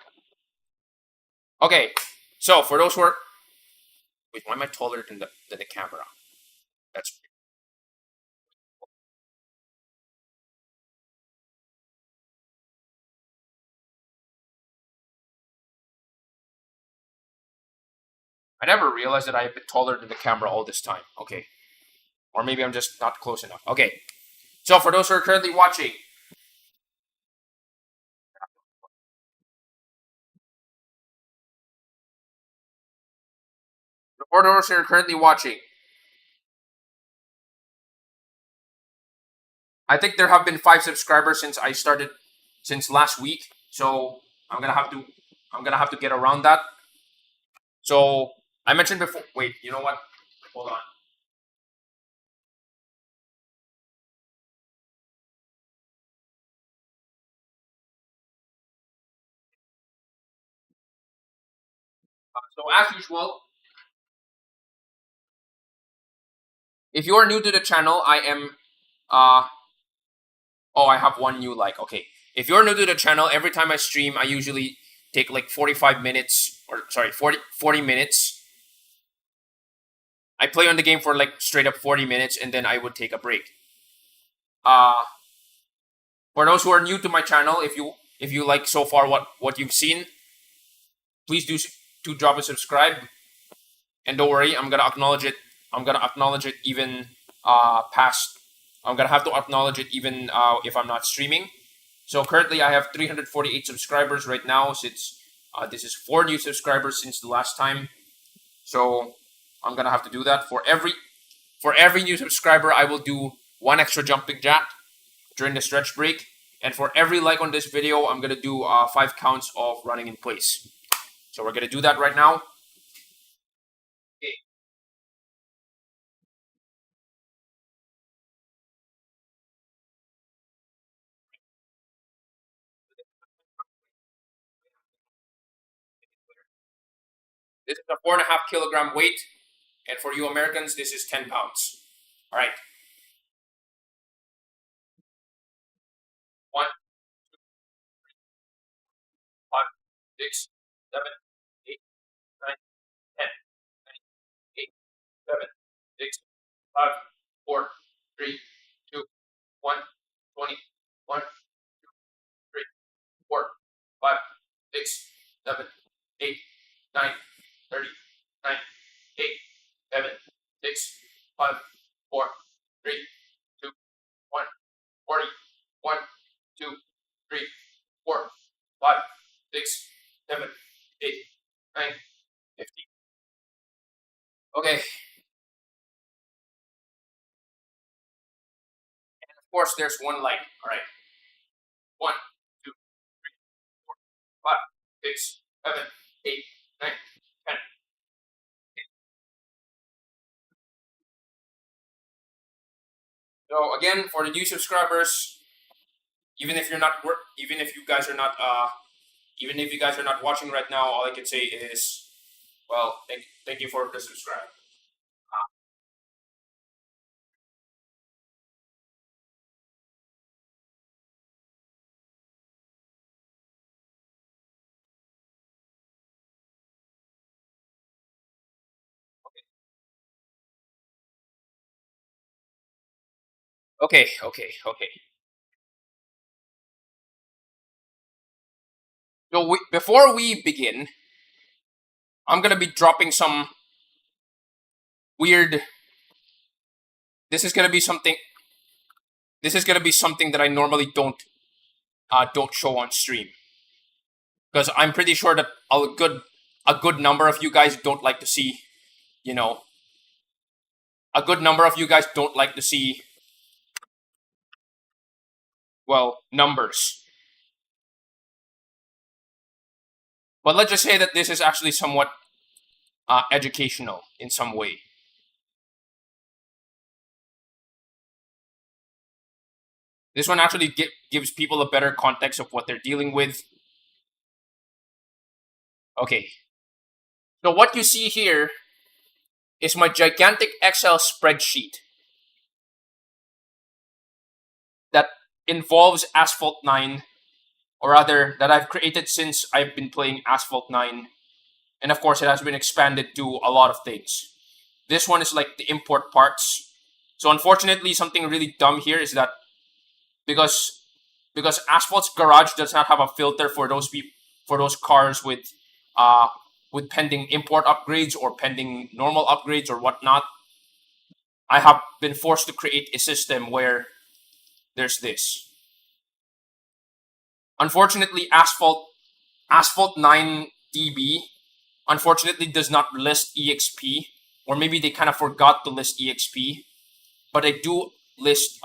Okay, so for those who are... Wait, why am I taller than the camera? That's... I never realized that I've been taller than the camera all this time. Okay. Or maybe I'm just not close enough. Okay. So for those who are currently watching, for those who are currently watching, I think there have been 5 subscribers since I started, since last week. So I'm gonna have to get around that. So I mentioned before. Wait, you know what? Hold on. So as usual, if you are new to the channel, I am. Oh, I have one new like. Okay, if you're new to the channel, every time I stream, I usually take like 45 minutes, or sorry, 40 minutes. I play on the game for like straight up 40 minutes, and then I would take a break. Uh, for those who are new to my channel, if you like so far what you've seen, please do drop a subscribe. And don't worry, I'm gonna acknowledge it. I'm gonna acknowledge it even past. I'm gonna have to acknowledge it even if I'm not streaming. So currently, I have 348 subscribers right now. Since this is 4 new subscribers since the last time, so I'm gonna have to do that for every new subscriber. I will do 1 extra jumping jack during the stretch break, and for every like on this video, I'm gonna do 5 counts of running in place. So we're gonna do that right now. Okay. This is a 4.5 kilogram weight. And for you Americans, this is 10 pounds. All right. 1, 5, 6, 7, 8, 9, 10, 8, 7, 6, 5, 4, 3, 2, 1, 20, 1, 2, 3, 4, 5, 6, 7, 8, 9, 30, 9, 8, 7, 6, 5, 4, 3, 2, 1, 40, 1, 2, 3, 4, 5, 6, 7, 8, 9, 50. Okay. And of course, there's one light. All right. 1, 2, 3, 4, 5, 6, 7, 8, 9, 10. So again, for the new subscribers, even if you're not work, even if you guys are not, even if you guys are not watching right now, all I can say is, well, thank you for the subscribe. Okay. So before we begin, I'm gonna be dropping some weird. This is gonna be something. This is gonna be something that I normally don't show on stream, because I'm pretty sure that a good number of you guys don't like to see, you know, a good number of you guys don't like to see, well, numbers. But let's just say that this is actually somewhat educational in some way. This one actually gives people a better context of what they're dealing with. Okay. So what you see here is my gigantic Excel spreadsheet that involves Asphalt 9, or rather, that I've created since I've been playing Asphalt 9. And of course, it has been expanded to a lot of things. This one is like the import parts. So unfortunately, something really dumb here is that because Asphalt's garage does not have a filter for those cars with pending import upgrades or pending normal upgrades or whatnot, I have been forced to create a system where there's this. Unfortunately, Asphalt 9 DB unfortunately does not list EXP, or maybe they kind of forgot to list EXP, but I do list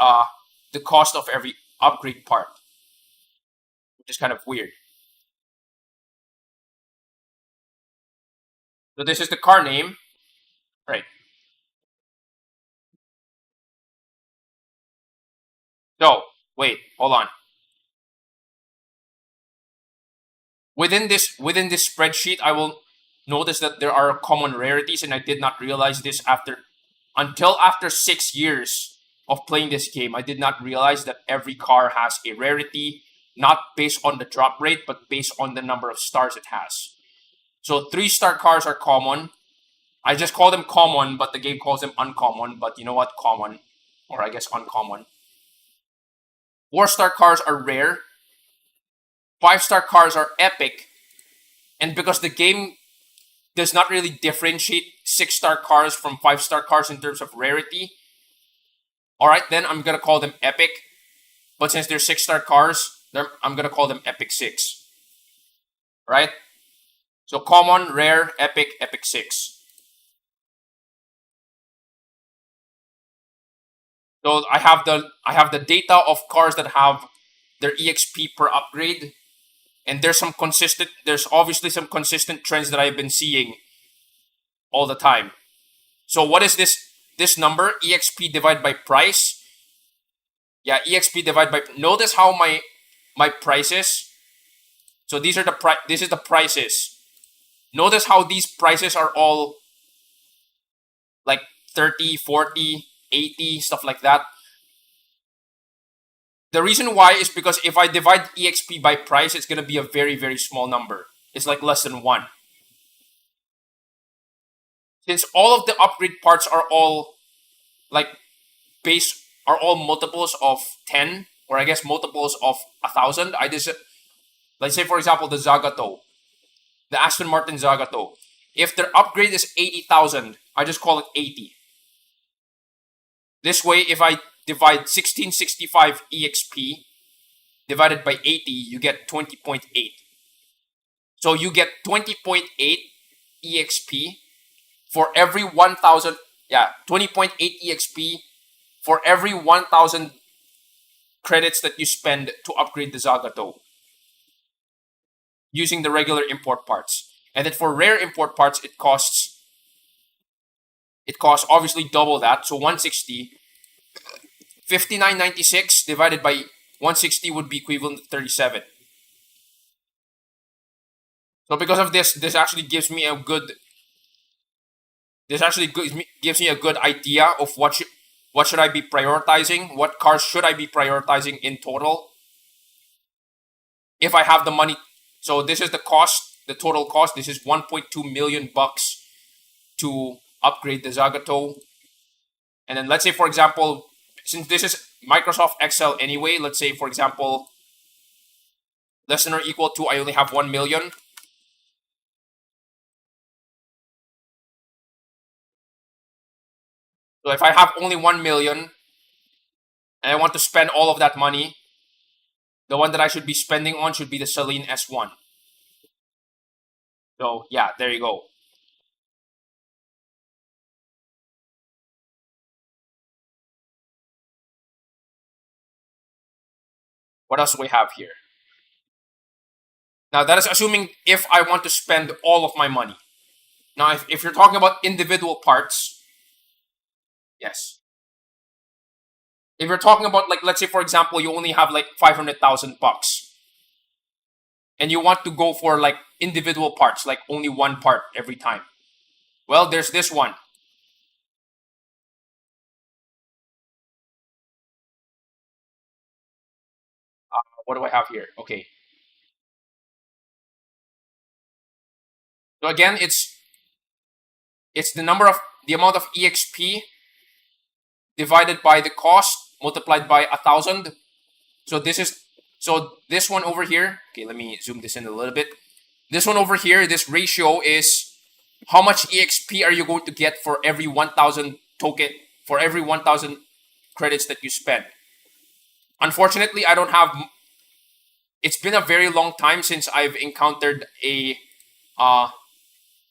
the cost of every upgrade part, which is kind of weird. So this is the car name, right? So wait, hold on. Within this spreadsheet, I will notice that there are common rarities, and I did not realize this until after 6 years of playing this game. I did not realize that every car has a rarity, not based on the drop rate, but based on the number of stars it has. So 3-star cars are common. I just call them common, but the game calls them uncommon. But you know what? Common, or I guess uncommon. 4-star cars are rare. 5-star cars are epic. And because the game does not really differentiate 6-star cars from 5-star cars in terms of rarity, alright, then I'm going to call them epic. But since they're 6-star cars, I'm going to call them epic 6. Right? So common, rare, epic, epic 6. So I have the data of cars that have their EXP per upgrade, and there's obviously some consistent trends that I've been seeing all the time. So what is this number? EXP divided by price. Yeah, EXP divided by. Notice how my prices. So these are this is the prices. Notice how these prices are all like 30, 40, 80, stuff like that. The reason why is because if I divide EXP by price, it's going to be a very, very small number. It's like less than 1. Since all of the upgrade parts are all like are all multiples of 10, or I guess multiples of 1,000. Let's say for example the Zagato, the Aston Martin Zagato. If their upgrade is 80,000, I just call it 80. This way, if I divide 1665 EXP divided by 80, you get 20.8. So you get 20.8 EXP for every 1,000. Yeah, 20.8 EXP for every 1,000 credits that you spend to upgrade the Zagato using the regular import parts. And then for rare import parts, it costs obviously double that, so 160. 59.96 divided by 160 would be equivalent to 37. So because of this, this actually gives me a good idea of what should I be prioritizing, what cars should I be prioritizing in total if I have the money. So this is the cost, the total cost. This is 1.2 million bucks to upgrade the Zagato. And then let's say, for example, since this is Microsoft Excel anyway, let's say, for example, less than or equal to, I only have 1 million. So if I have only 1 million and I want to spend all of that money, the one that I should be spending on should be the Celine S1. So yeah, there you go. What else do we have here? Now that is assuming if I want to spend all of my money. Now if you're talking about individual parts, yes. If you're talking about, like, let's say for example, you only have like 500,000 bucks and you want to go for like individual parts, like only one part every time. Well, there's this one. What do I have here? Okay. So again, it's the amount of EXP divided by the cost multiplied by 1,000. So this one over here. Okay, let me zoom this in a little bit. This one over here, this ratio is how much EXP are you going to get for every 1,000 token, for every 1,000 credits that you spend. Unfortunately, I don't have. It's been a very long time since I've encountered a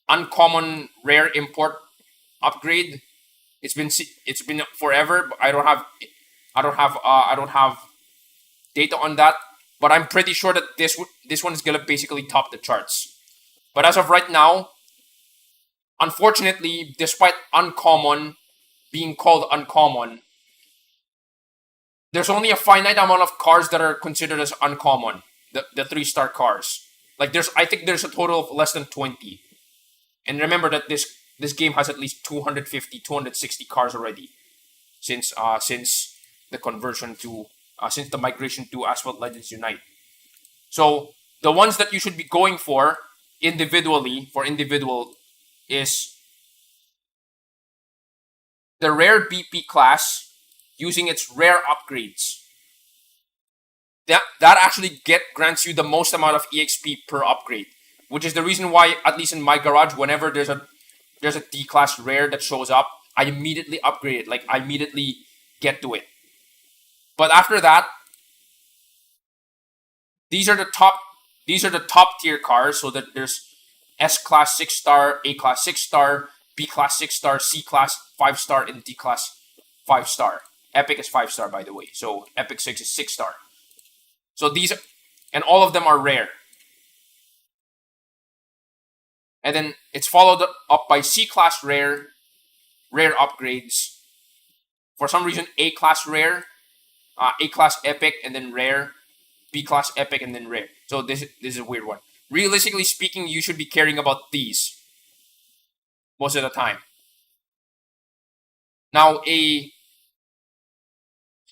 uncommon rare import upgrade. It's been forever. But I don't have data on that. But I'm pretty sure that this one is gonna basically top the charts. But as of right now, unfortunately, despite uncommon being called uncommon, there's only a finite amount of cars that are considered as uncommon. The 3-star cars. Like I think there's a total of less than 20. And remember that this game has at least 250, 260 cars already since the conversion to since the migration to Asphalt Legends Unite. So the ones that you should be going for individually is the rare BP class using its rare upgrades. That actually grants you the most amount of EXP per upgrade, which is the reason why, at least in my garage, whenever there's a D class rare that shows up, I immediately upgrade it. Like I immediately get to it. But after that, these are the top tier cars. So that there's S class 6-star, A class 6-star, B class 6-star, C class 5-star, and D class 5-star. Epic is 5-star, by the way. So Epic 6 is 6-star. So and all of them are rare. And then it's followed up by C class rare upgrades. For some reason, A class rare, A class epic, and then rare, B class epic, and then rare. So this is a weird one. Realistically speaking, you should be caring about these most of the time. Now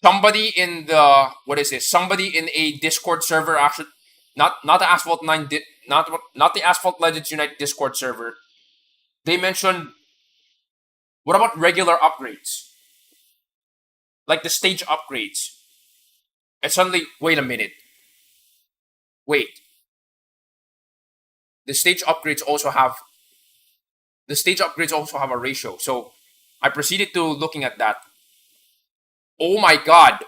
somebody in the, what is this? Somebody in a Discord server actually, not the Asphalt 9, not the Asphalt Legends Unite Discord server. They mentioned, what about regular upgrades? Like the stage upgrades. And suddenly, wait a minute. Wait. The stage upgrades also have a ratio. So I proceeded to looking at that. Oh my god.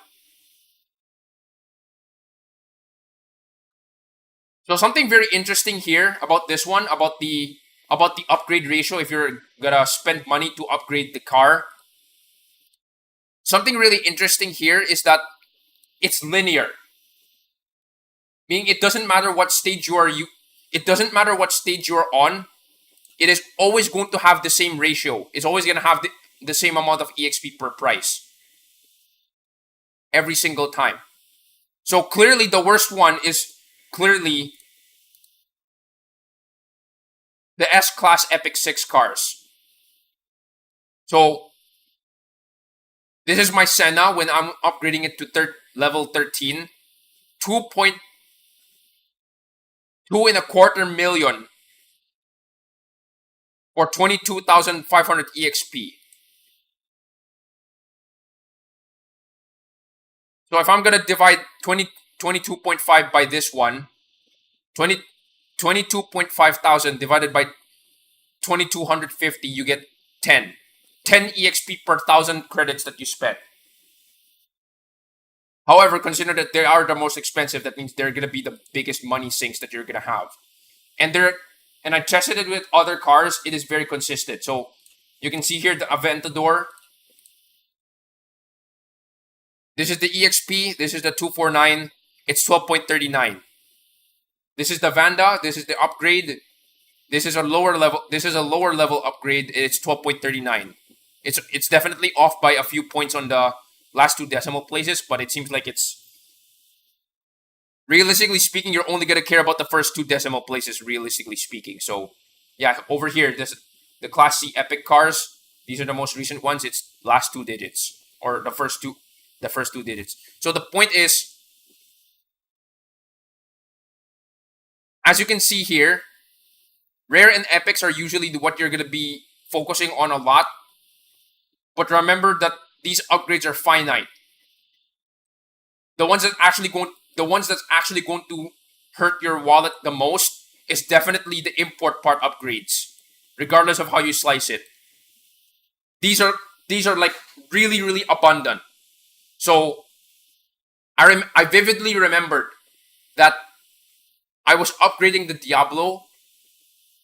So something very interesting here about this one, about the upgrade ratio if you're gonna spend money to upgrade the car. Something really interesting here is that it's linear. Meaning it doesn't matter what stage it doesn't matter what stage you're on, it is always going to have the same ratio. It's always gonna have the same amount of EXP per price. Every single time. So clearly the worst one is clearly the S-Class Epic 6 cars. So this is my Senna when I'm upgrading it to level 13. 2.2 million for 22,500 EXP. So if I'm gonna divide 22.5 by this one, 22.5 thousand divided by 2250, you get 10 EXP per 1,000 credits that you spend. However, consider that they are the most expensive. That means they're gonna be the biggest money sinks that you're gonna have. And I tested it with other cars. It is very consistent. So you can see here the Aventador. This is the EXP. This is the 249. It's 12.39. This is the Vanda. This is the upgrade. This is a lower level. This is a lower level upgrade. It's 12.39. It's definitely off by a few points on the last two decimal places, but it seems like it's, realistically speaking, you're only gonna care about the first two decimal places, realistically speaking. So yeah, over here, the Class C Epic cars. These are the most recent ones. It's last two digits, or the first two digits. So the point is, as you can see here, rare and epics are usually what you're gonna be focusing on a lot. But remember that these upgrades are finite. The ones that's actually going to hurt your wallet the most is definitely the import part upgrades, regardless of how you slice it. These are like really, really abundant. So I vividly remembered that I was upgrading the Diablo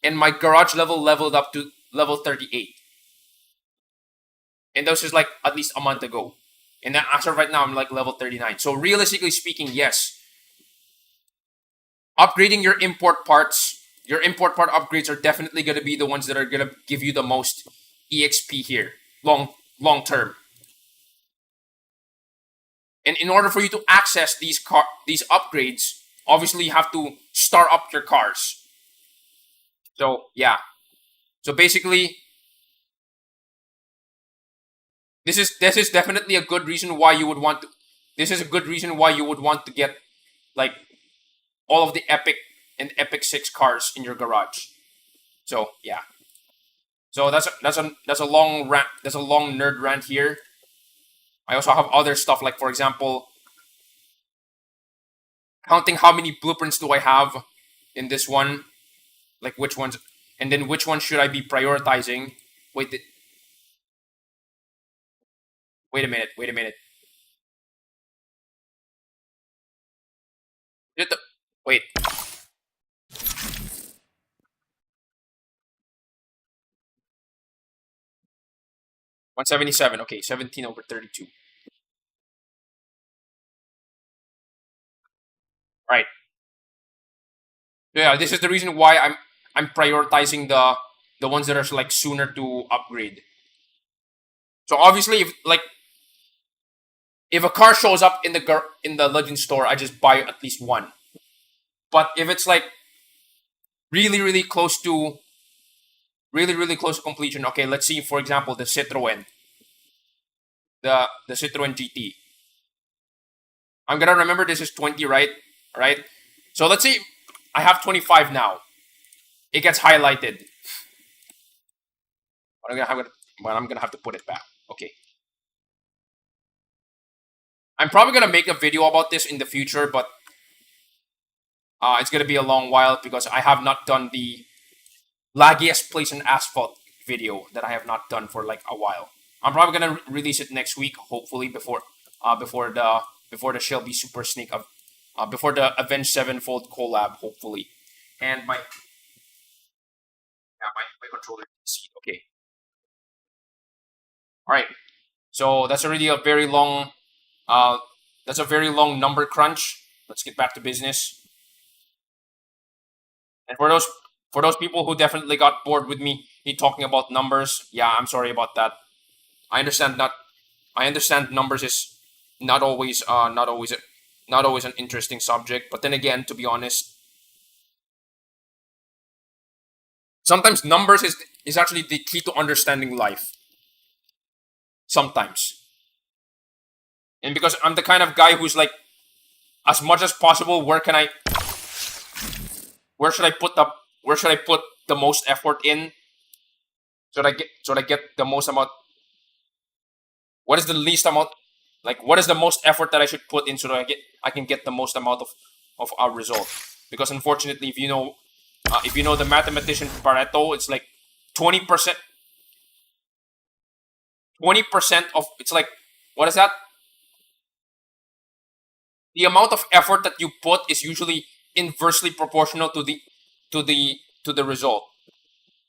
and my garage leveled up to level 38. And this is like at least a month ago. And then as of right now, I'm like level 39. So realistically speaking, yes. Upgrading your import part upgrades are definitely going to be the ones that are going to give you the most EXP here, long term. And in order for you to access these upgrades, obviously you have to star up your cars. So yeah. So basically, this is definitely a good reason why you would want to. This is a good reason why you would want to get like all of the Epic and Epic 6 cars in your garage. So yeah. So that's a long rant. That's a long nerd rant here. I also have other stuff, like for example, counting how many blueprints do I have in this one, like which ones, and then which one should I be prioritizing. Wait a minute. Wait. 177. Okay, 17/32. Right. Yeah, this is the reason why I'm prioritizing the ones that are like sooner to upgrade. So obviously, if a car shows up in the Legend store, I just buy at least one. But if it's like really close to completion, okay, let's see, for example, the Citroen. the Citroen GT. I'm gonna remember this is 20, right? Right. So let's see. I have 25 now. It gets highlighted. But I'm gonna have to put it back. Okay. I'm probably gonna make a video about this in the future, but it's gonna be a long while because I have not done the laggiest place in Asphalt video that I have not done for like a while. I'm probably gonna release it next week, hopefully before the Shelby Super Snek of before the Avenged Sevenfold collab, hopefully. And my controller seat. Okay. All right. So that's already a very long number crunch. Let's get back to business. And for those people who definitely got bored with me talking about numbers, yeah, I'm sorry about that. I understand numbers is not always an interesting subject, but then again, to be honest, sometimes numbers is actually the key to understanding life. Sometimes. And because I'm the kind of guy who's like, as much as possible, where should I put the most effort in so that I get the most amount. What is the least amount, like what is the most effort that I should put in so that I can get the most amount of a result? Because unfortunately, if you know the mathematician Pareto, it's like 20%. 20% of it's like, what is that? The amount of effort that you put is usually inversely proportional to the result.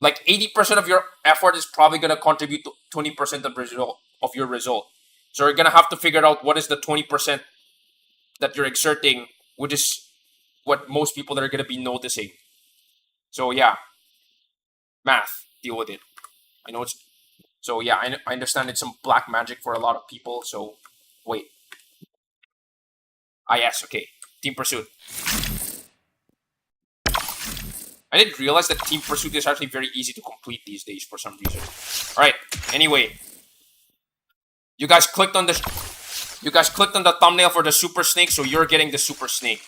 Like 80% of your effort is probably gonna contribute to 20% of your result. So you're gonna have to figure out what is the 20% that you're exerting, which is what most people are gonna be noticing. So yeah, math, deal with it. I know it's so yeah. I understand it's some black magic for a lot of people. So wait. Yes, okay. Team Pursuit. I didn't realize that Team Pursuit is actually very easy to complete these days for some reason. Alright, anyway. You guys clicked on the thumbnail for the Super Snek, so you're getting the Super Snek.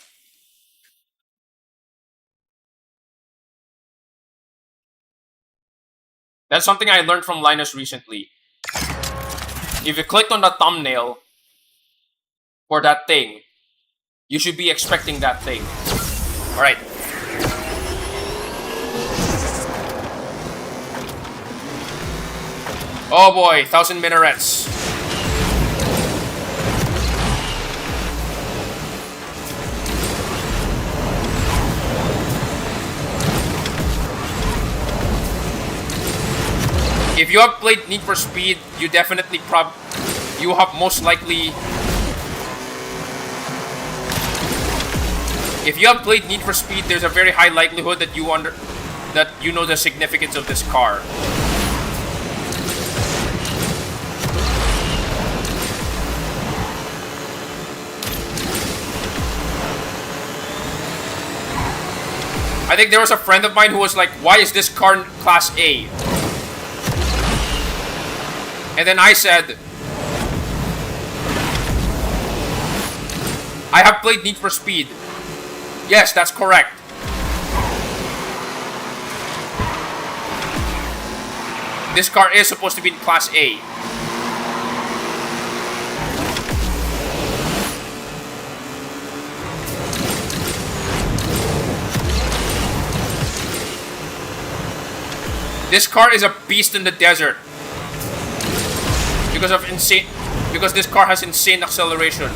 That's something I learned from Linus recently. If you clicked on the thumbnail for that thing, you should be expecting that thing. Alright. Oh boy, 1,000 minarets. If you have played Need for Speed, you definitely you have most likely. If you have played Need for Speed, there's a very high likelihood that you know the significance of this car. I think there was a friend of mine who was like, why is this car Class A? And then I said, I have played Need for Speed. Yes, that's correct. This car is supposed to be in Class A. This car is a beast in the desert. Because this car has insane acceleration.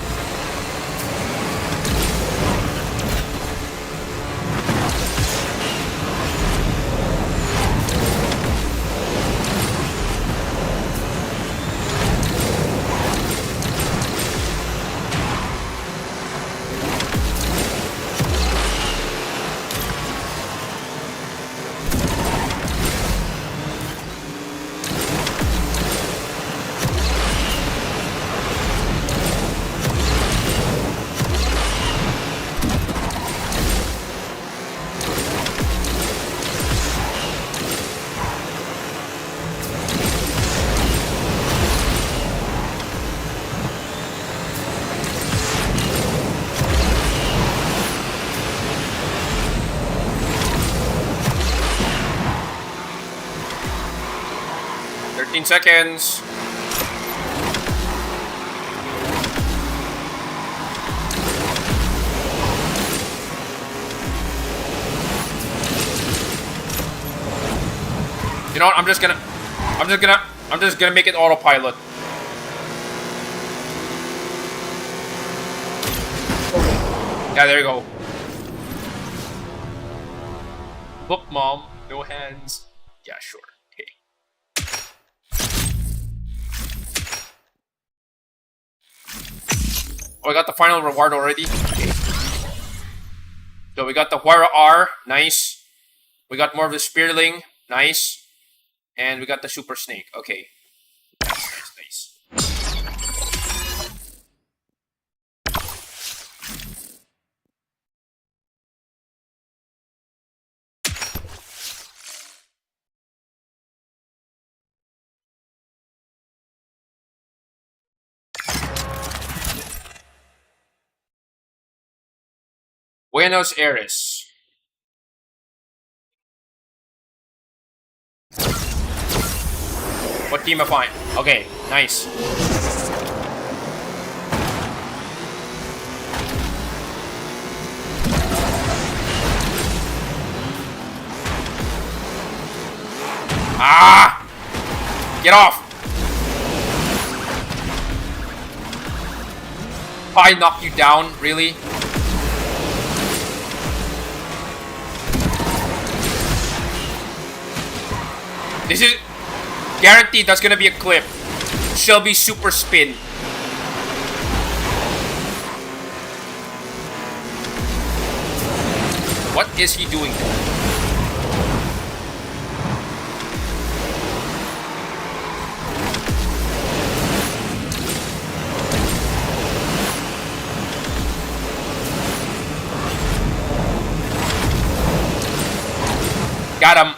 15 seconds. You know what? I'm just gonna make it autopilot. Yeah, there you go. Look, Mom, no hands. Yeah, sure. Okay. Oh, I got the final reward already. Okay. So we got the Huara R, nice. We got more of the Spearling, nice. And we got the Super Snake. Okay. Nice. Buenos Aires. What team am I? Okay, nice. Ah! Get off! I knock you down, really? This is guaranteed. That's gonna be a clip. Shelby super spin. What is he doing there? Got him.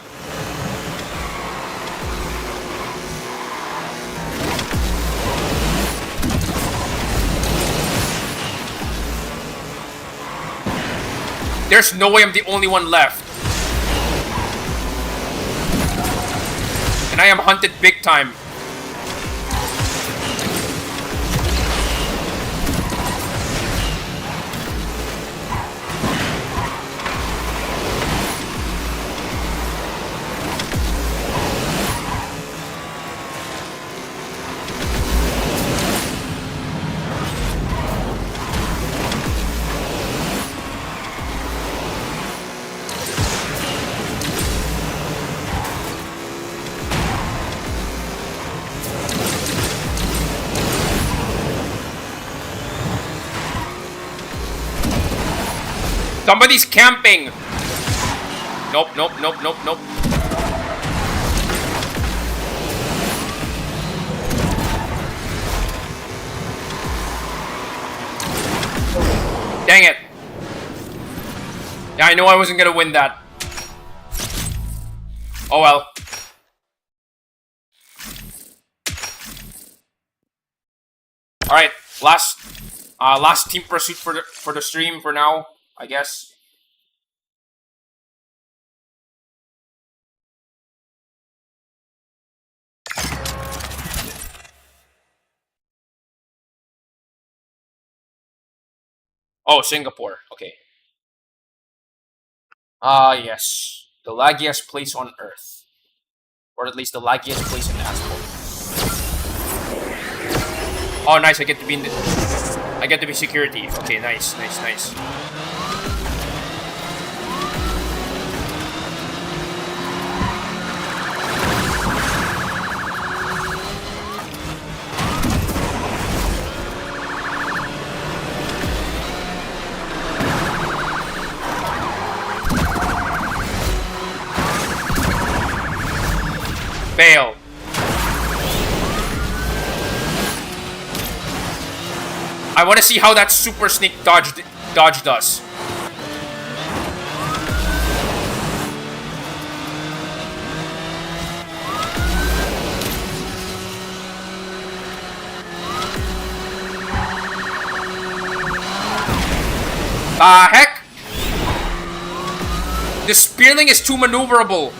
There's no way I'm the only one left. And I am hunted big time. Somebody's camping! Nope, nope, nope, nope, nope. Dang it. Yeah, I know I wasn't gonna win that. Oh well. Alright, last team pursuit for the stream for now, I guess. Oh, Singapore. Okay. Yes. The laggiest place on Earth. Or at least the laggiest place in Asphalt. Oh, nice. I get to be in the... I get to be security. Okay, nice, nice, nice. Fail. I want to see how that Super Sneak dodge does. Heck? The Spearling is too maneuverable.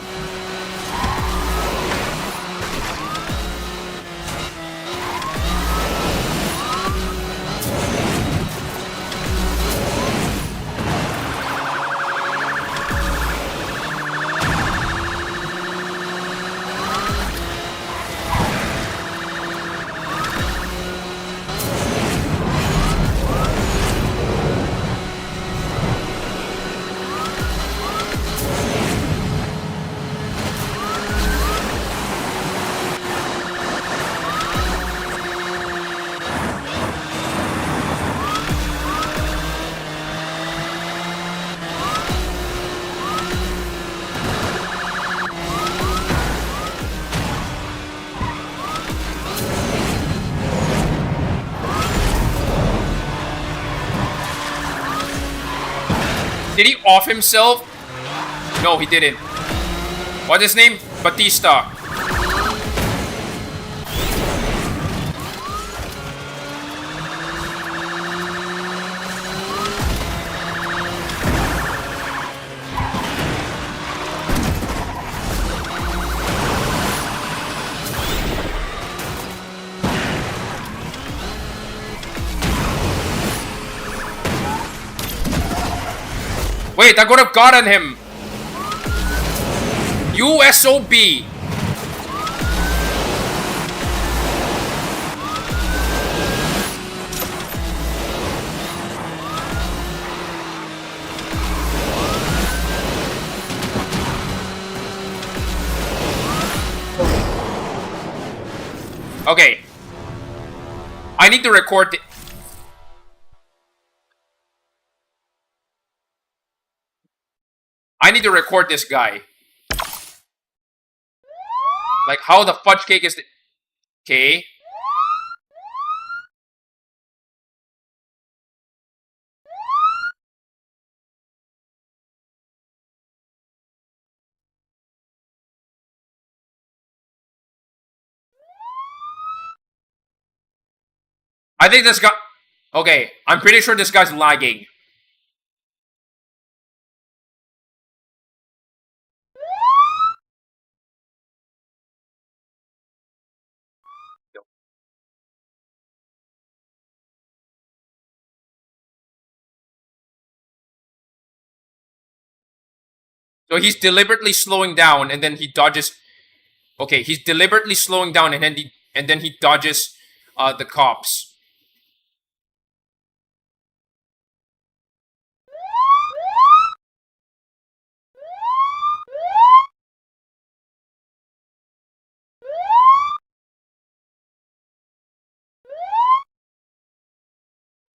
Did he off himself? No, he didn't. What's his name? Batista. Wait, I could have gotten him. USOB. Okay. I need to record the... I need to record this guy. Like, how the fudge cake is... Okay. I think this guy... Okay, I'm pretty sure this guy's lagging. So he's deliberately slowing down and then he dodges... Okay, he's deliberately slowing down and then he dodges the cops.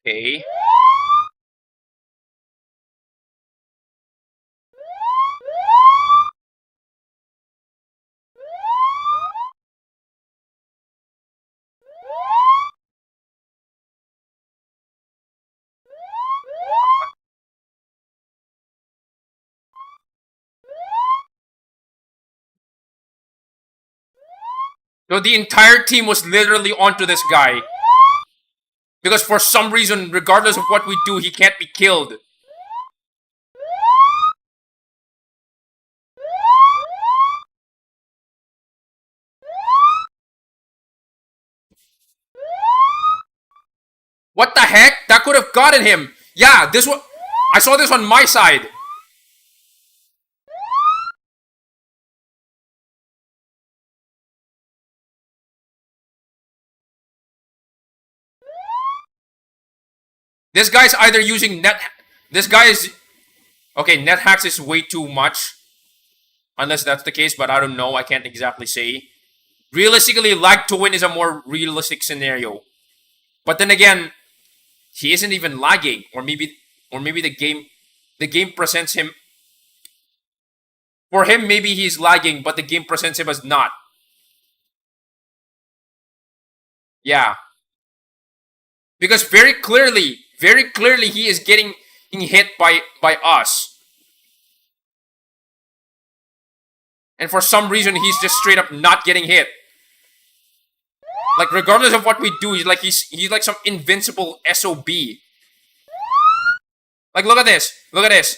Okay. So the entire team was literally onto this guy. Because for some reason, regardless of what we do, he can't be killed. What the heck? That could have gotten him. Yeah, this one... I saw this on my side. This guy's either using net... This guy is... Okay, net hacks is way too much. Unless that's the case, but I don't know. I can't exactly say. Realistically, lag to win is a more realistic scenario. But then again, he isn't even lagging. Or maybe the game presents him... For him, maybe he's lagging, but the game presents him as not. Yeah. Because very clearly, he is getting hit by us. And for some reason, he's just straight up not getting hit. Like, regardless of what we do, he's like some invincible SOB. Like, look at this. Look at this.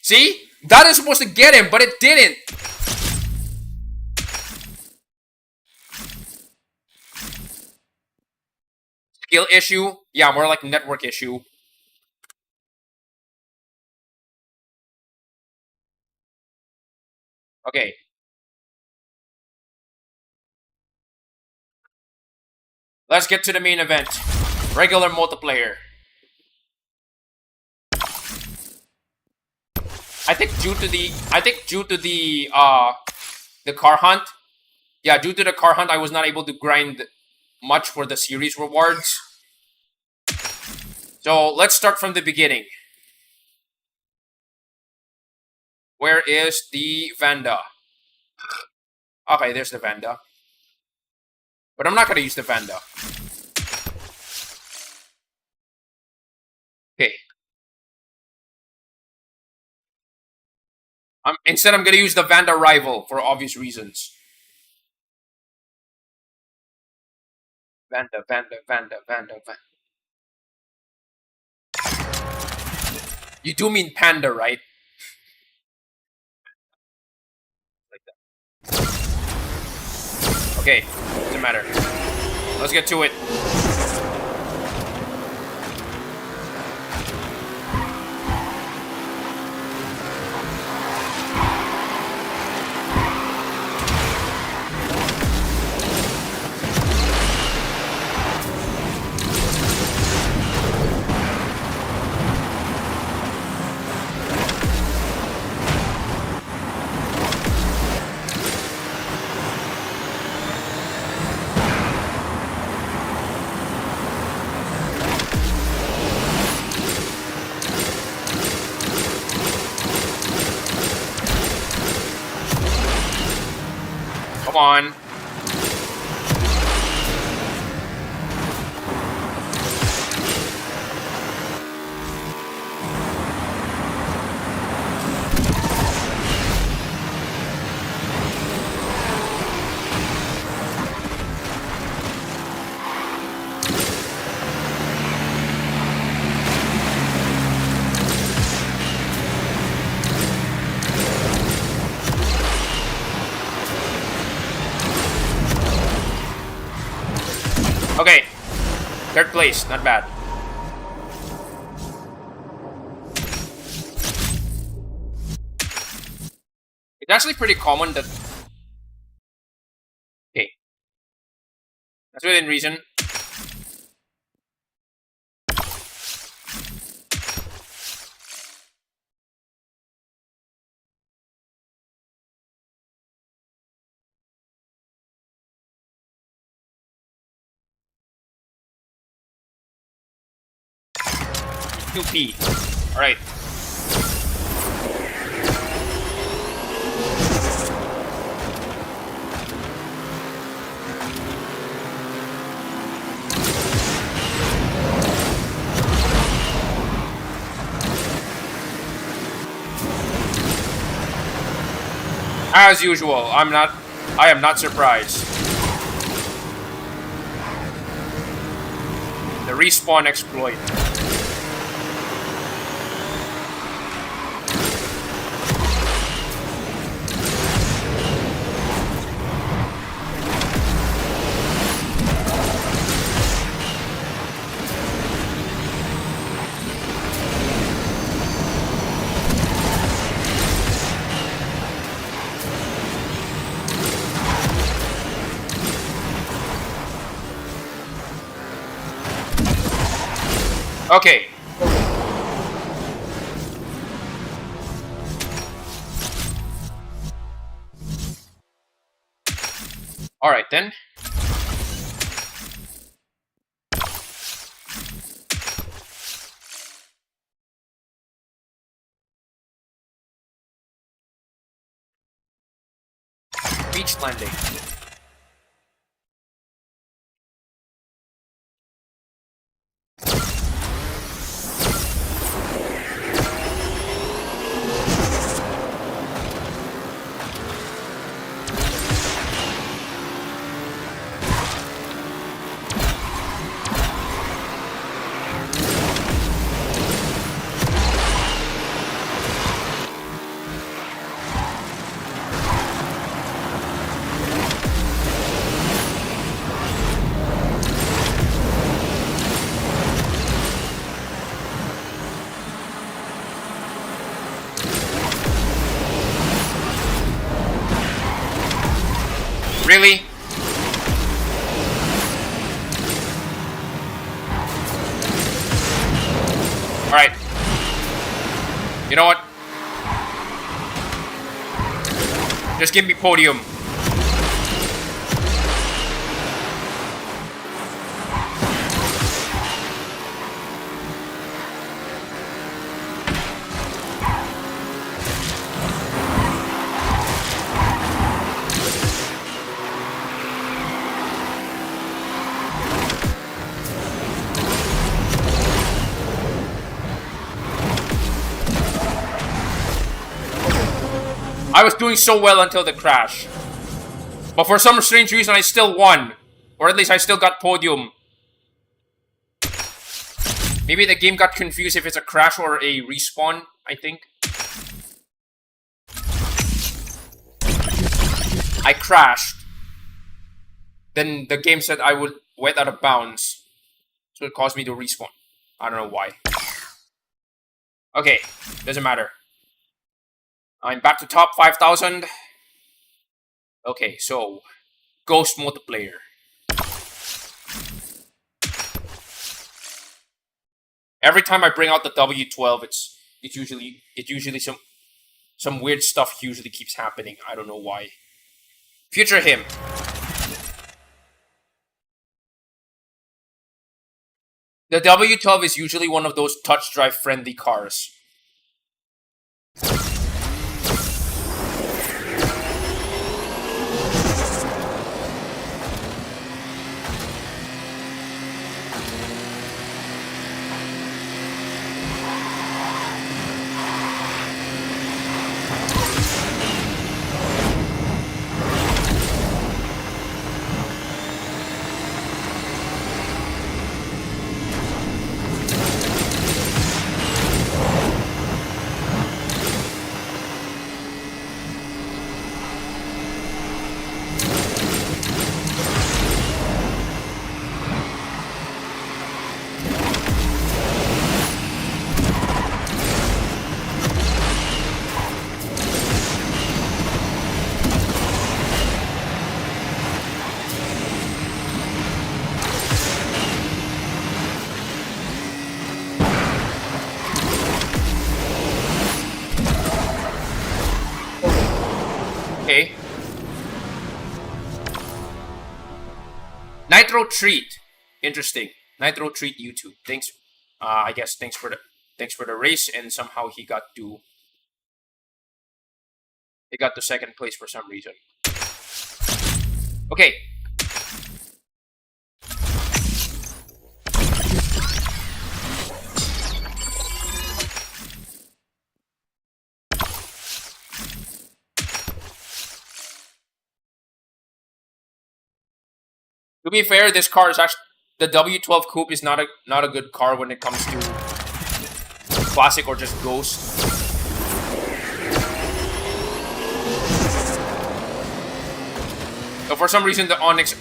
See? That is supposed to get him, but it didn't. Skill issue? Yeah, more like network issue. Okay. Let's get to the main event. Regular multiplayer. I think due to the car hunt. Yeah, due to the car hunt, I was not able to grind much for the series rewards. So let's start from the beginning. Where is the Vanda? Okay, there's the Vanda. But I'm not gonna use the Vanda. Okay. Instead, I'm gonna use the Vanda rival for obvious reasons. Vanda, Vanda, Vanda, Vanda, Vanda. You do mean panda, right? Like that. Okay, doesn't matter. Let's get to it. Come on. Okay. Third place, not bad. It's actually pretty common that... Okay. That's within reason. P. Alright. As usual, I am not surprised. The respawn exploit. Okay. Alright then. Beach landing. Really? Alright. You know what? Just give me podium. I was doing so well until the crash. But for some strange reason, I still won. Or at least I still got podium. Maybe the game got confused if it's a crash or a respawn, I think. I crashed. Then the game said I went out of bounds. So it caused me to respawn. I don't know why. Okay, doesn't matter. I'm back to top 5,000. Okay, so Ghost multiplayer. Every time I bring out the W12, it's usually some weird stuff usually keeps happening. I don't know why. Future him. The W12 is usually one of those touch drive friendly cars. Okay. Nitro Treat. Interesting. Nitro Treat YouTube. Thanks. I guess thanks for the race, and somehow he got to second place for some reason. Okay. To be fair, this car is actually the W12 Coupe is not a good car when it comes to classic or just Ghost. So for some reason the Onyx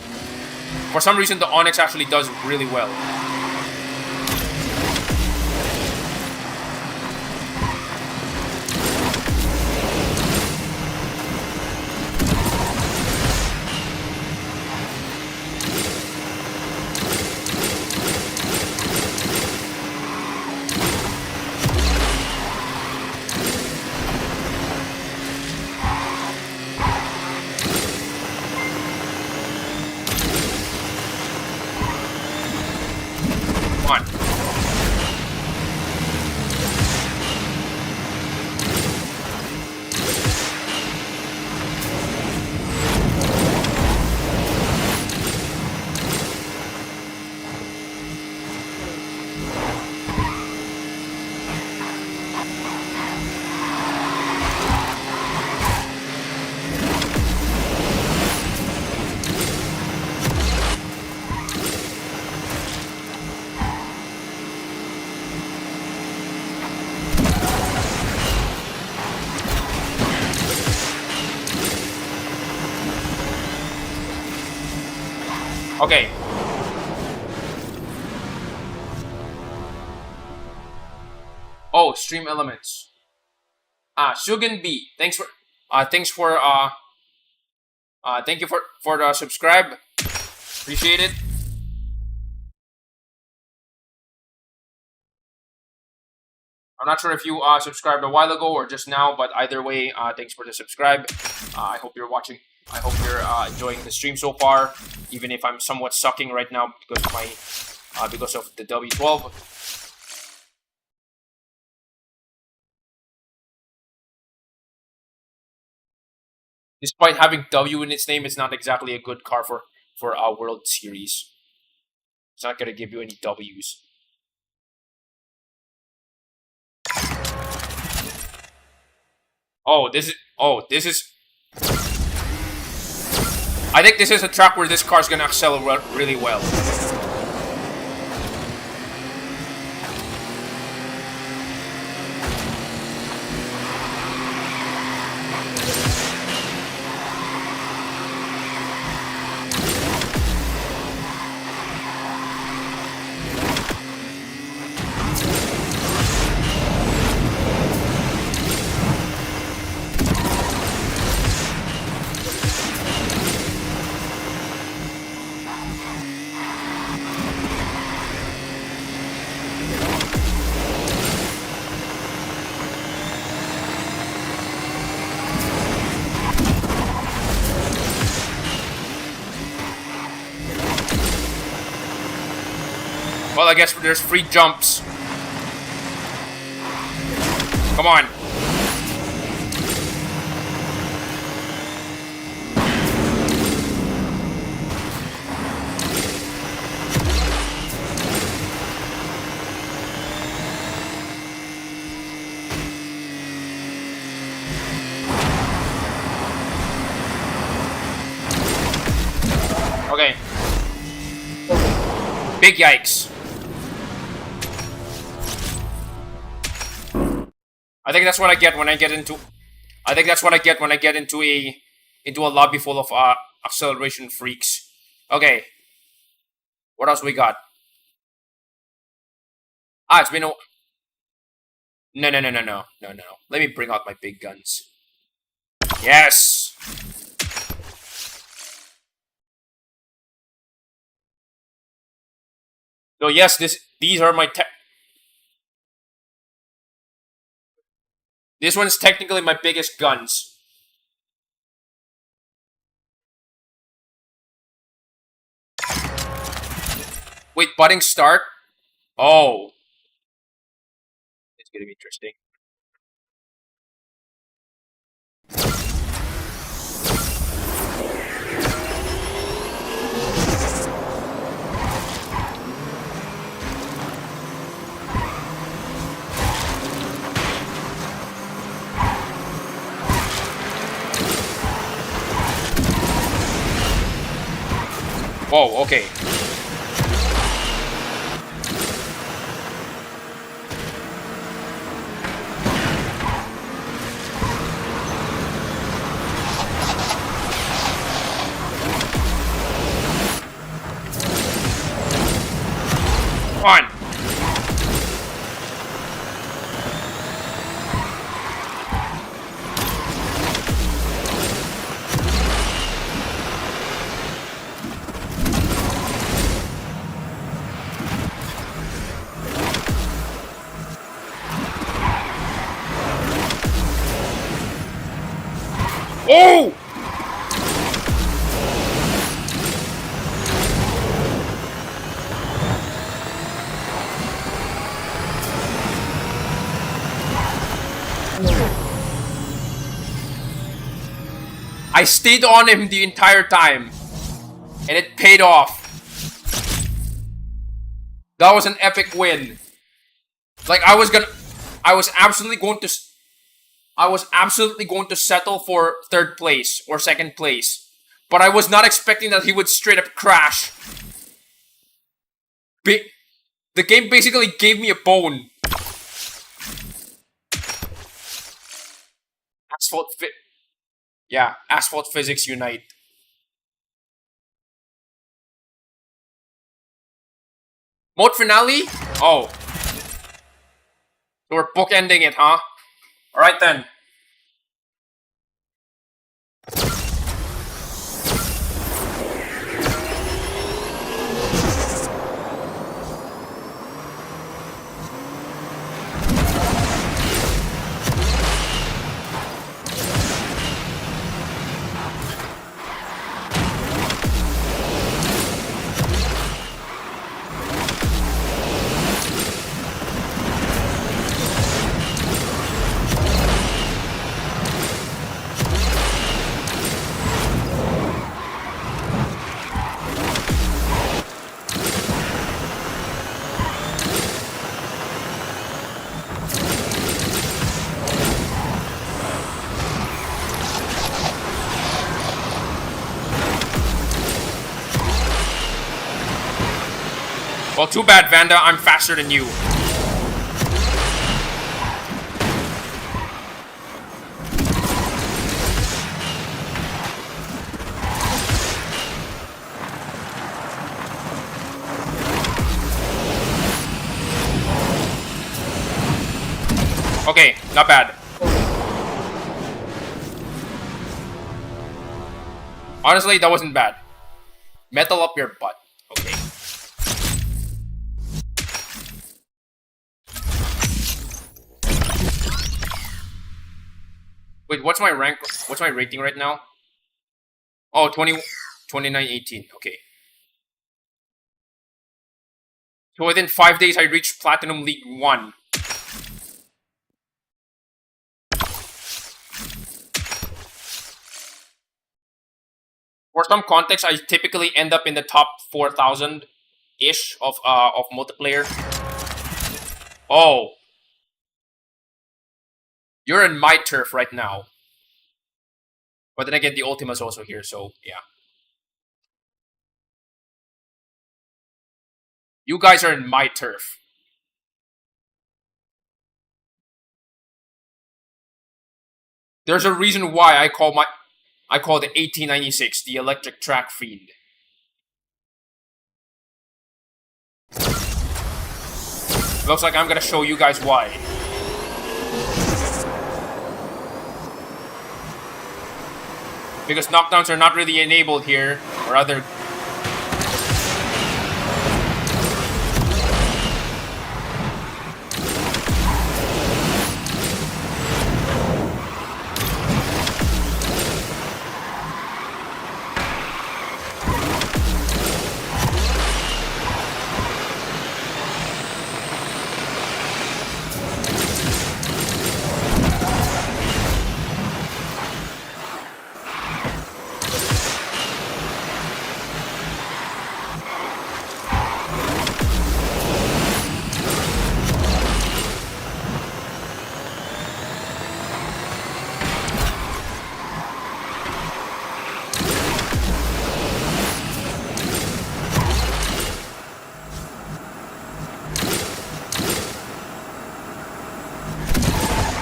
actually does really well. Okay. Oh, stream elements. Sugan B. Thank you for the subscribe. Appreciate it. I'm not sure if you subscribed a while ago or just now, but either way, thanks for the subscribe. I hope you're watching. I hope you're enjoying the stream so far, even if I'm somewhat sucking right now because of the W12. Despite having W in its name, it's not exactly a good car for a World Series. It's not gonna give you any W's. Oh, this is. Oh, this is. I think this is a track where this car's gonna accelerate really well. Well, I guess there's free jumps. Come on. Okay. Big yikes. I think that's what I get when I get into. I think that's what I get when I get into a lobby full of acceleration freaks. Okay. What else we got? Ah, it's been a. No. Let me bring out my big guns. Yes. So yes, these are my This one's technically my biggest guns. Wait, budding start? Oh. It's gonna be interesting. Whoa, okay. Come on. Oh! I stayed on him the entire time, and it paid off. That was an epic win. Like I was absolutely going to settle for third place or second place, but I was not expecting that he would straight up crash. The game basically gave me a bone. Asphalt physics unite. Mode finale? Oh. So we're bookending it, huh? Alright then. Well, too bad, Vanda. I'm faster than you. Okay, not bad. Honestly, that wasn't bad. Metal up your butt. Okay. Wait, what's my rank? What's my rating right now? Oh, 2918. Okay. So within 5 days, I reached Platinum League 1. For some context, I typically end up in the top 4,000-ish of multiplayer. Oh. You're in my turf right now. But then again, the Ultima's also here, so yeah. You guys are in my turf. There's a reason why I call the 1896 the Electric Track Fiend. Looks like I'm gonna show you guys why. Because knockdowns are not really enabled here, or other.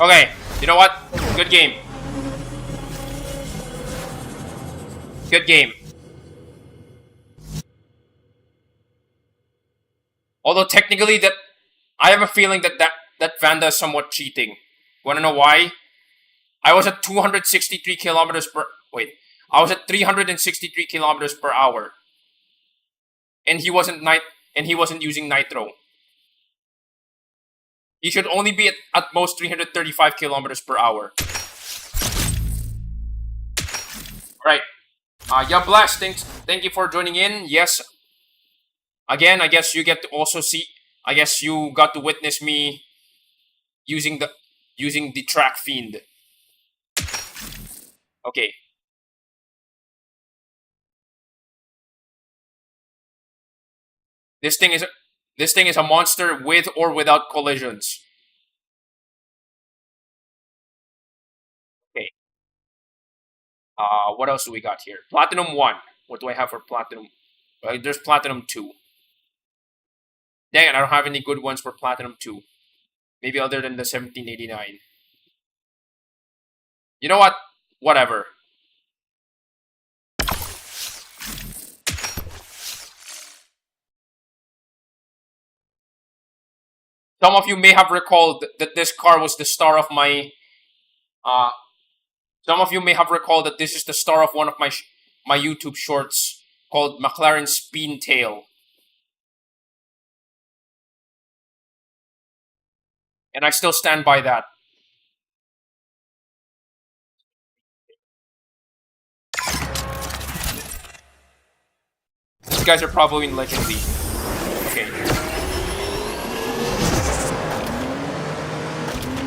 Okay, you know what? Good game. Good game. Although technically I have a feeling that Vanda is somewhat cheating. Wanna know why? I was at 263 kilometers per... Wait. I was at 363 kilometers per hour. And he wasn't using nitro. He should only be at most 335 kilometers per hour. Right. Yeah, Blast, thank you for joining in. Yes. Again, I guess you get to also see... I guess you got to witness me using the Track Fiend. Okay. This thing is a monster with or without collisions. Okay. What else do we got here? Platinum 1. What do I have for Platinum? There's Platinum 2. Dang it, I don't have any good ones for Platinum 2. Maybe other than the 1789. You know what? Whatever. Some of you may have recalled that this car was the star of my... some of you may have recalled that this is the star of one of my YouTube shorts called McLaren Spin Tail. And I still stand by that. These guys are probably in Legend League. Okay.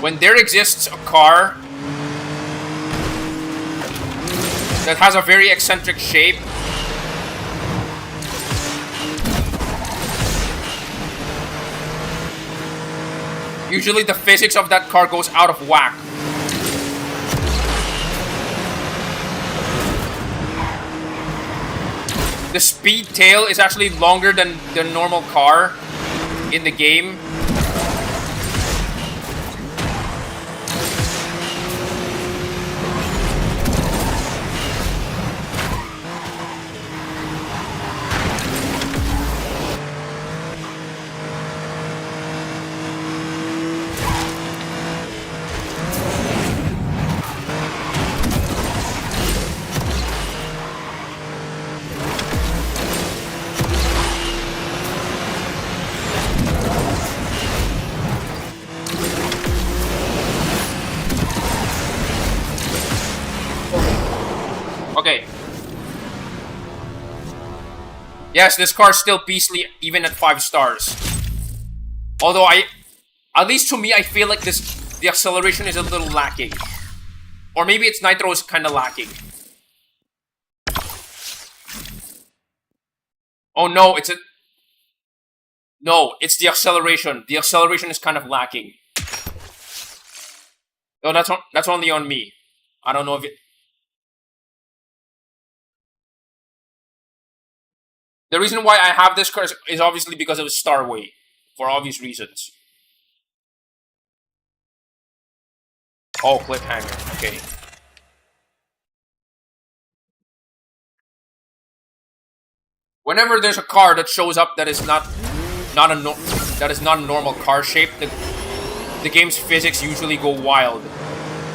When there exists a car that has a very eccentric shape, usually the physics of that car goes out of whack. The speed tail is actually longer than the normal car in the game. Okay. Yes, this car's still beastly even at 5 stars. Although at least to me, I feel like the acceleration is a little lacking. Or maybe its nitro is kind of lacking. Oh no, no, it's the acceleration. The acceleration is kind of lacking. No, that's only on me. I don't know if it... The reason why I have this car is obviously because of its Starway. For obvious reasons. Oh, cliffhanger. Okay. Whenever there's a car that shows up that is not a normal car shape, the game's physics usually go wild,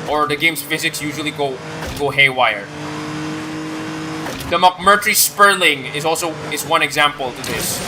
or the game's physics usually go haywire. The McMurtry Sperling is one example to this.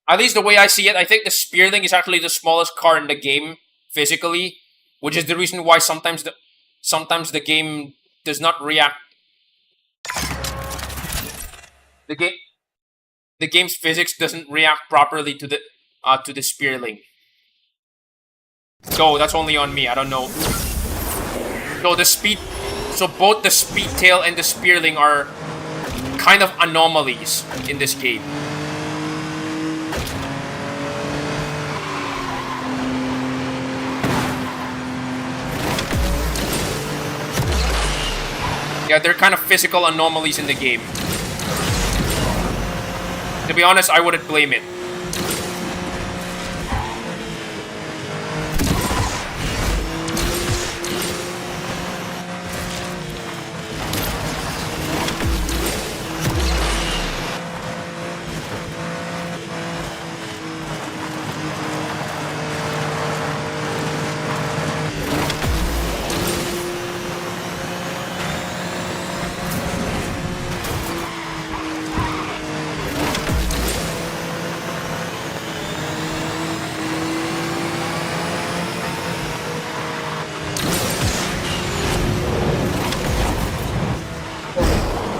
At least the way I see it, I think the Spearling is actually the smallest car in the game physically, which is the reason why sometimes the game does not react. The game's physics doesn't react properly to the Spearling. So that's only on me. I don't know. So both the Speed Tail and the Spearling are kind of anomalies in this game. Yeah, they're kind of physical anomalies in the game. To be honest, I wouldn't blame it.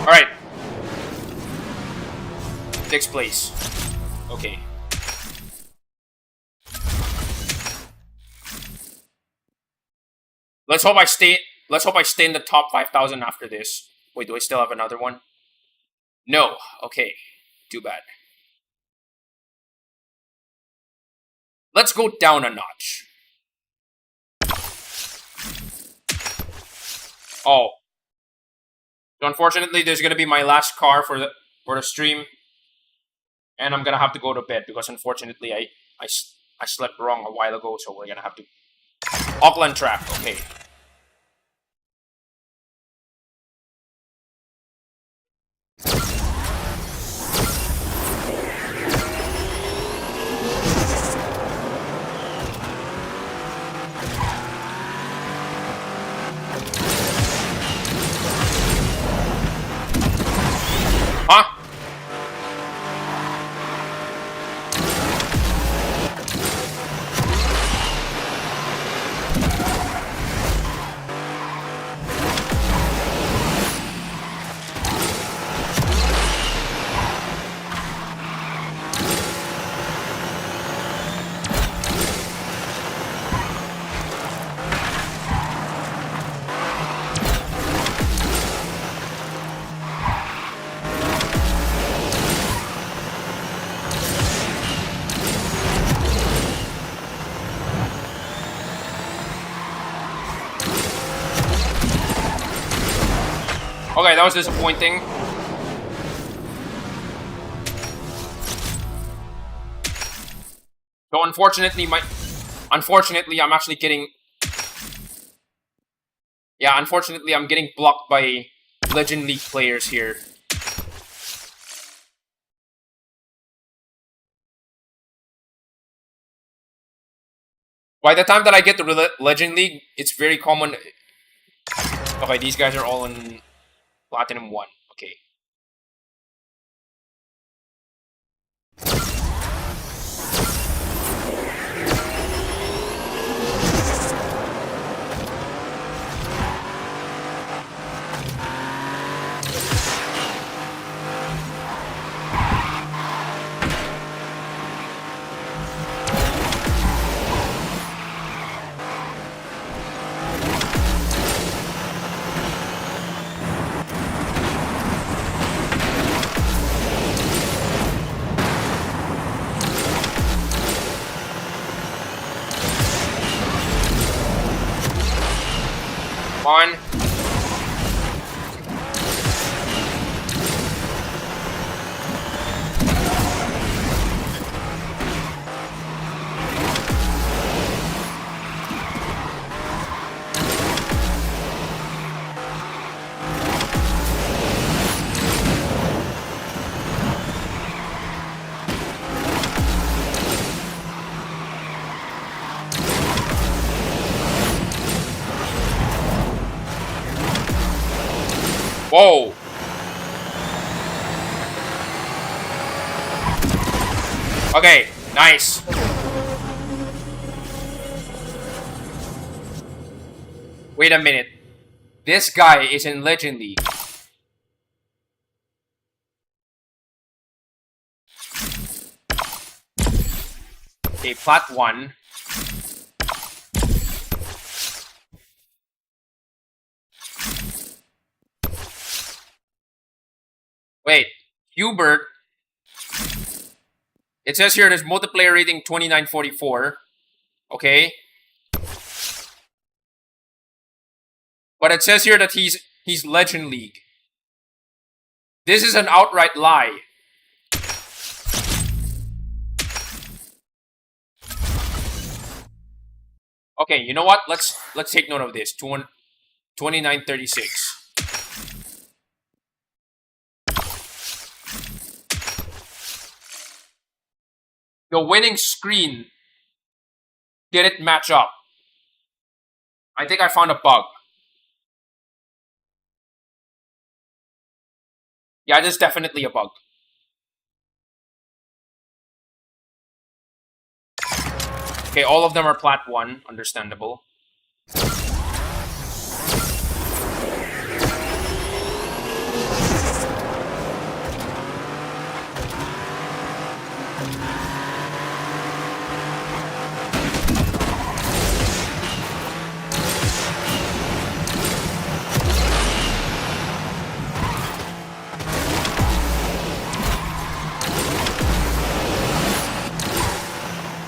Alright. 6th place. Okay. Let's hope I stay in the top 5,000 after this. Wait, do I still have another one? No. Okay. Too bad. Let's go down a notch. Oh. So unfortunately, there's gonna be my last car for the stream, and I'm gonna have to go to bed because unfortunately I slept wrong a while ago. So we're gonna have to Auckland track. Okay. Huh? Okay, that was disappointing. So unfortunately, I'm actually getting. Yeah, unfortunately, I'm getting blocked by Legend League players here. By the time that I get to Legend League, it's very common. Okay, these guys are all in Platinum 1. Okay. On. Whoa. Okay, nice. Wait a minute. This guy is in Legend League. Okay, Plat 1. Wait, Hubert. It says here there's multiplayer rating 2944. Okay. But it says here that he's Legend League. This is an outright lie. Okay, you know what? Let's take note of this. 2936. The winning screen didn't match up. I think I found a bug. Yeah, it is definitely a bug. Okay, all of them are Plat 1. Understandable.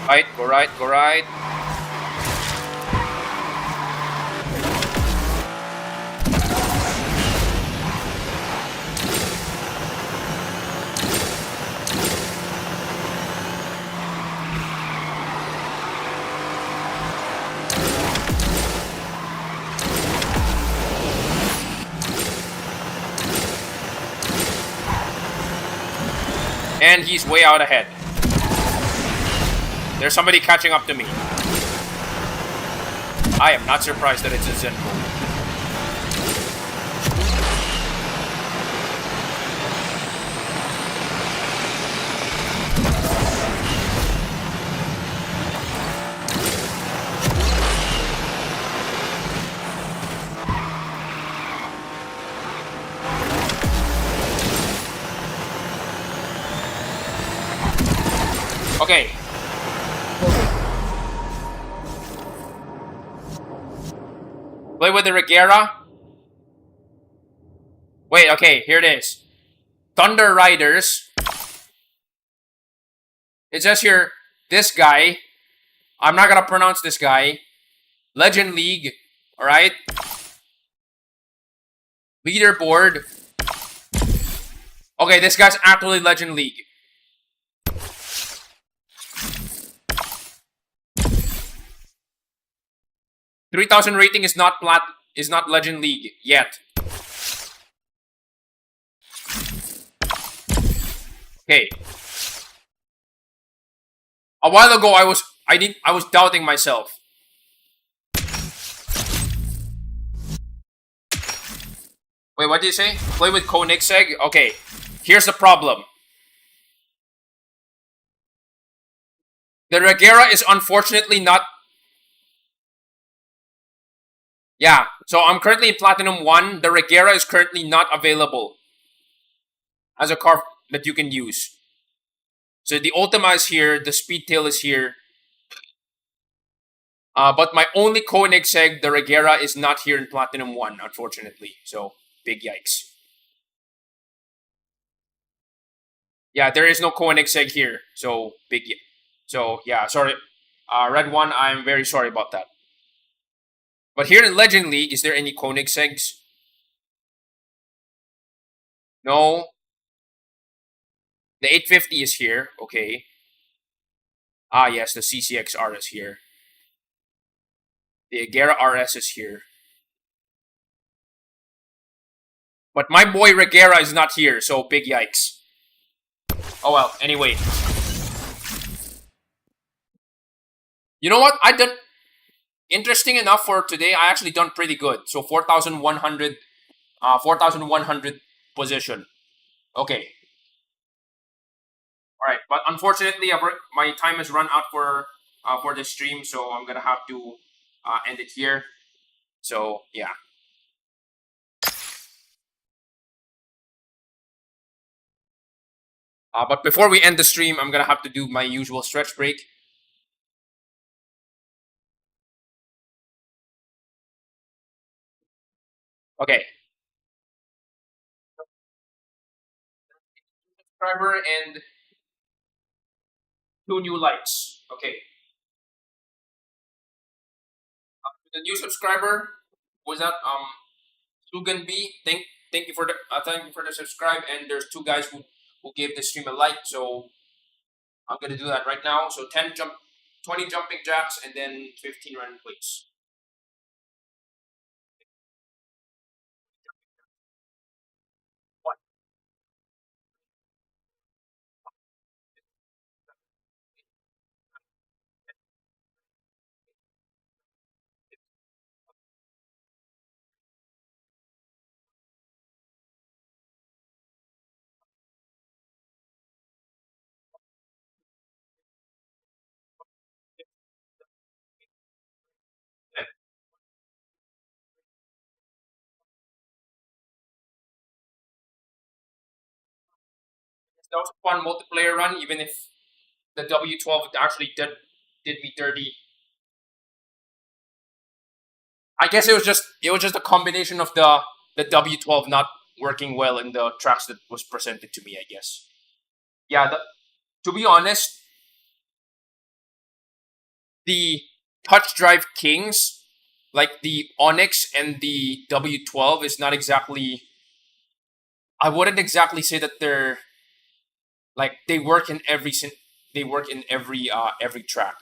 Right, go right, go right. And he's way out ahead. There's somebody catching up to me. I am not surprised that it's a Zen mode. Okay. Play with the Regera. Wait, okay, here it is. Thunder Riders. It says here, this guy. I'm not gonna pronounce this guy. Legend League. Alright. Leaderboard. Okay, this guy's actually Legend League. $3,000 rating is not Legend League yet. Okay. A while ago I was doubting myself. Wait, what did you say? Play with Koenigsegg? Okay. Here's the problem. The Regera is unfortunately not... Yeah, so I'm currently in Platinum 1. The Regera is currently not available as a car that you can use. So the Ultima is here, the Speedtail is here. But my only Koenigsegg, the Regera, is not here in Platinum 1, unfortunately. So, big yikes. Yeah, there is no Koenigsegg here. So, yeah, sorry. Red 1, I'm very sorry about that. But here in Legend League, is there any Koenigsegg's? No. The 850 is here. Okay. Ah, yes, the CCXR is here. The Agera RS is here. But my boy Regera is not here, so big yikes. Oh well, anyway. You know what? I done... Interesting enough for today, I actually done pretty good. So 4,100 position. Okay. Alright, but unfortunately, my time has run out for this stream, so I'm gonna have to end it here. So, yeah. But before we end the stream, I'm gonna have to do my usual stretch break. Okay. Subscriber and 2 new lights. Okay. The new subscriber was that Sugan B. Thank you for the subscribe, and there's 2 guys who gave the stream a like, so I'm gonna do that right now. So 20 jumping jacks, and then 15 random plates. That was a fun multiplayer run, even if the W12 actually did me dirty. I guess it was just a combination of the W12 not working well in the tracks that was presented to me, I guess. Yeah, to be honest, the touch drive kings, like the Onyx and the W12, is not exactly... I wouldn't exactly say that they're like they work in every track.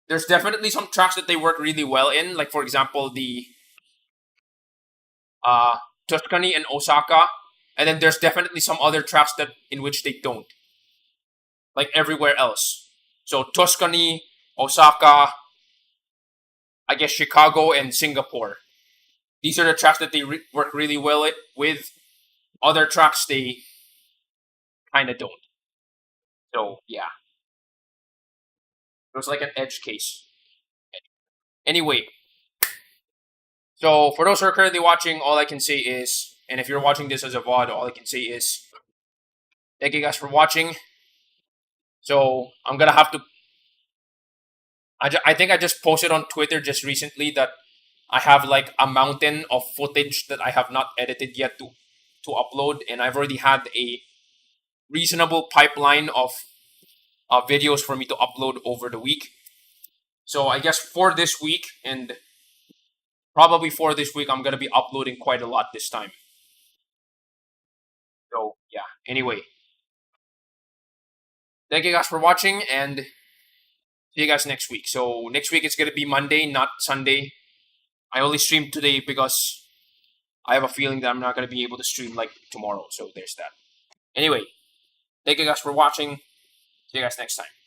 There's definitely some tracks that they work really well in, like for example the Tuscany and Osaka, and then there's definitely some other tracks in which they don't. like everywhere else. So Tuscany, Osaka, I guess Chicago, and Singapore. These are the tracks that they work really well with. Other tracks they kind of don't. So yeah, it was like an edge case. Anyway, so for those who are currently watching, all I can say is, and if you're watching this as a VOD, all I can say is, thank you guys for watching. So I'm gonna have to. I think I just posted on Twitter just recently that I have like a mountain of footage that I have not edited yet to upload, and I've already had a reasonable pipeline of videos for me to upload over the week. So I guess for this week and probably for this week, I'm gonna be uploading quite a lot this time. So yeah. Anyway, thank you guys for watching, and see you guys next week. So next week it's gonna be Monday, not Sunday. I only streamed today because I have a feeling that I'm not gonna be able to stream like tomorrow. So there's that. Anyway, thank you guys for watching. See you guys next time.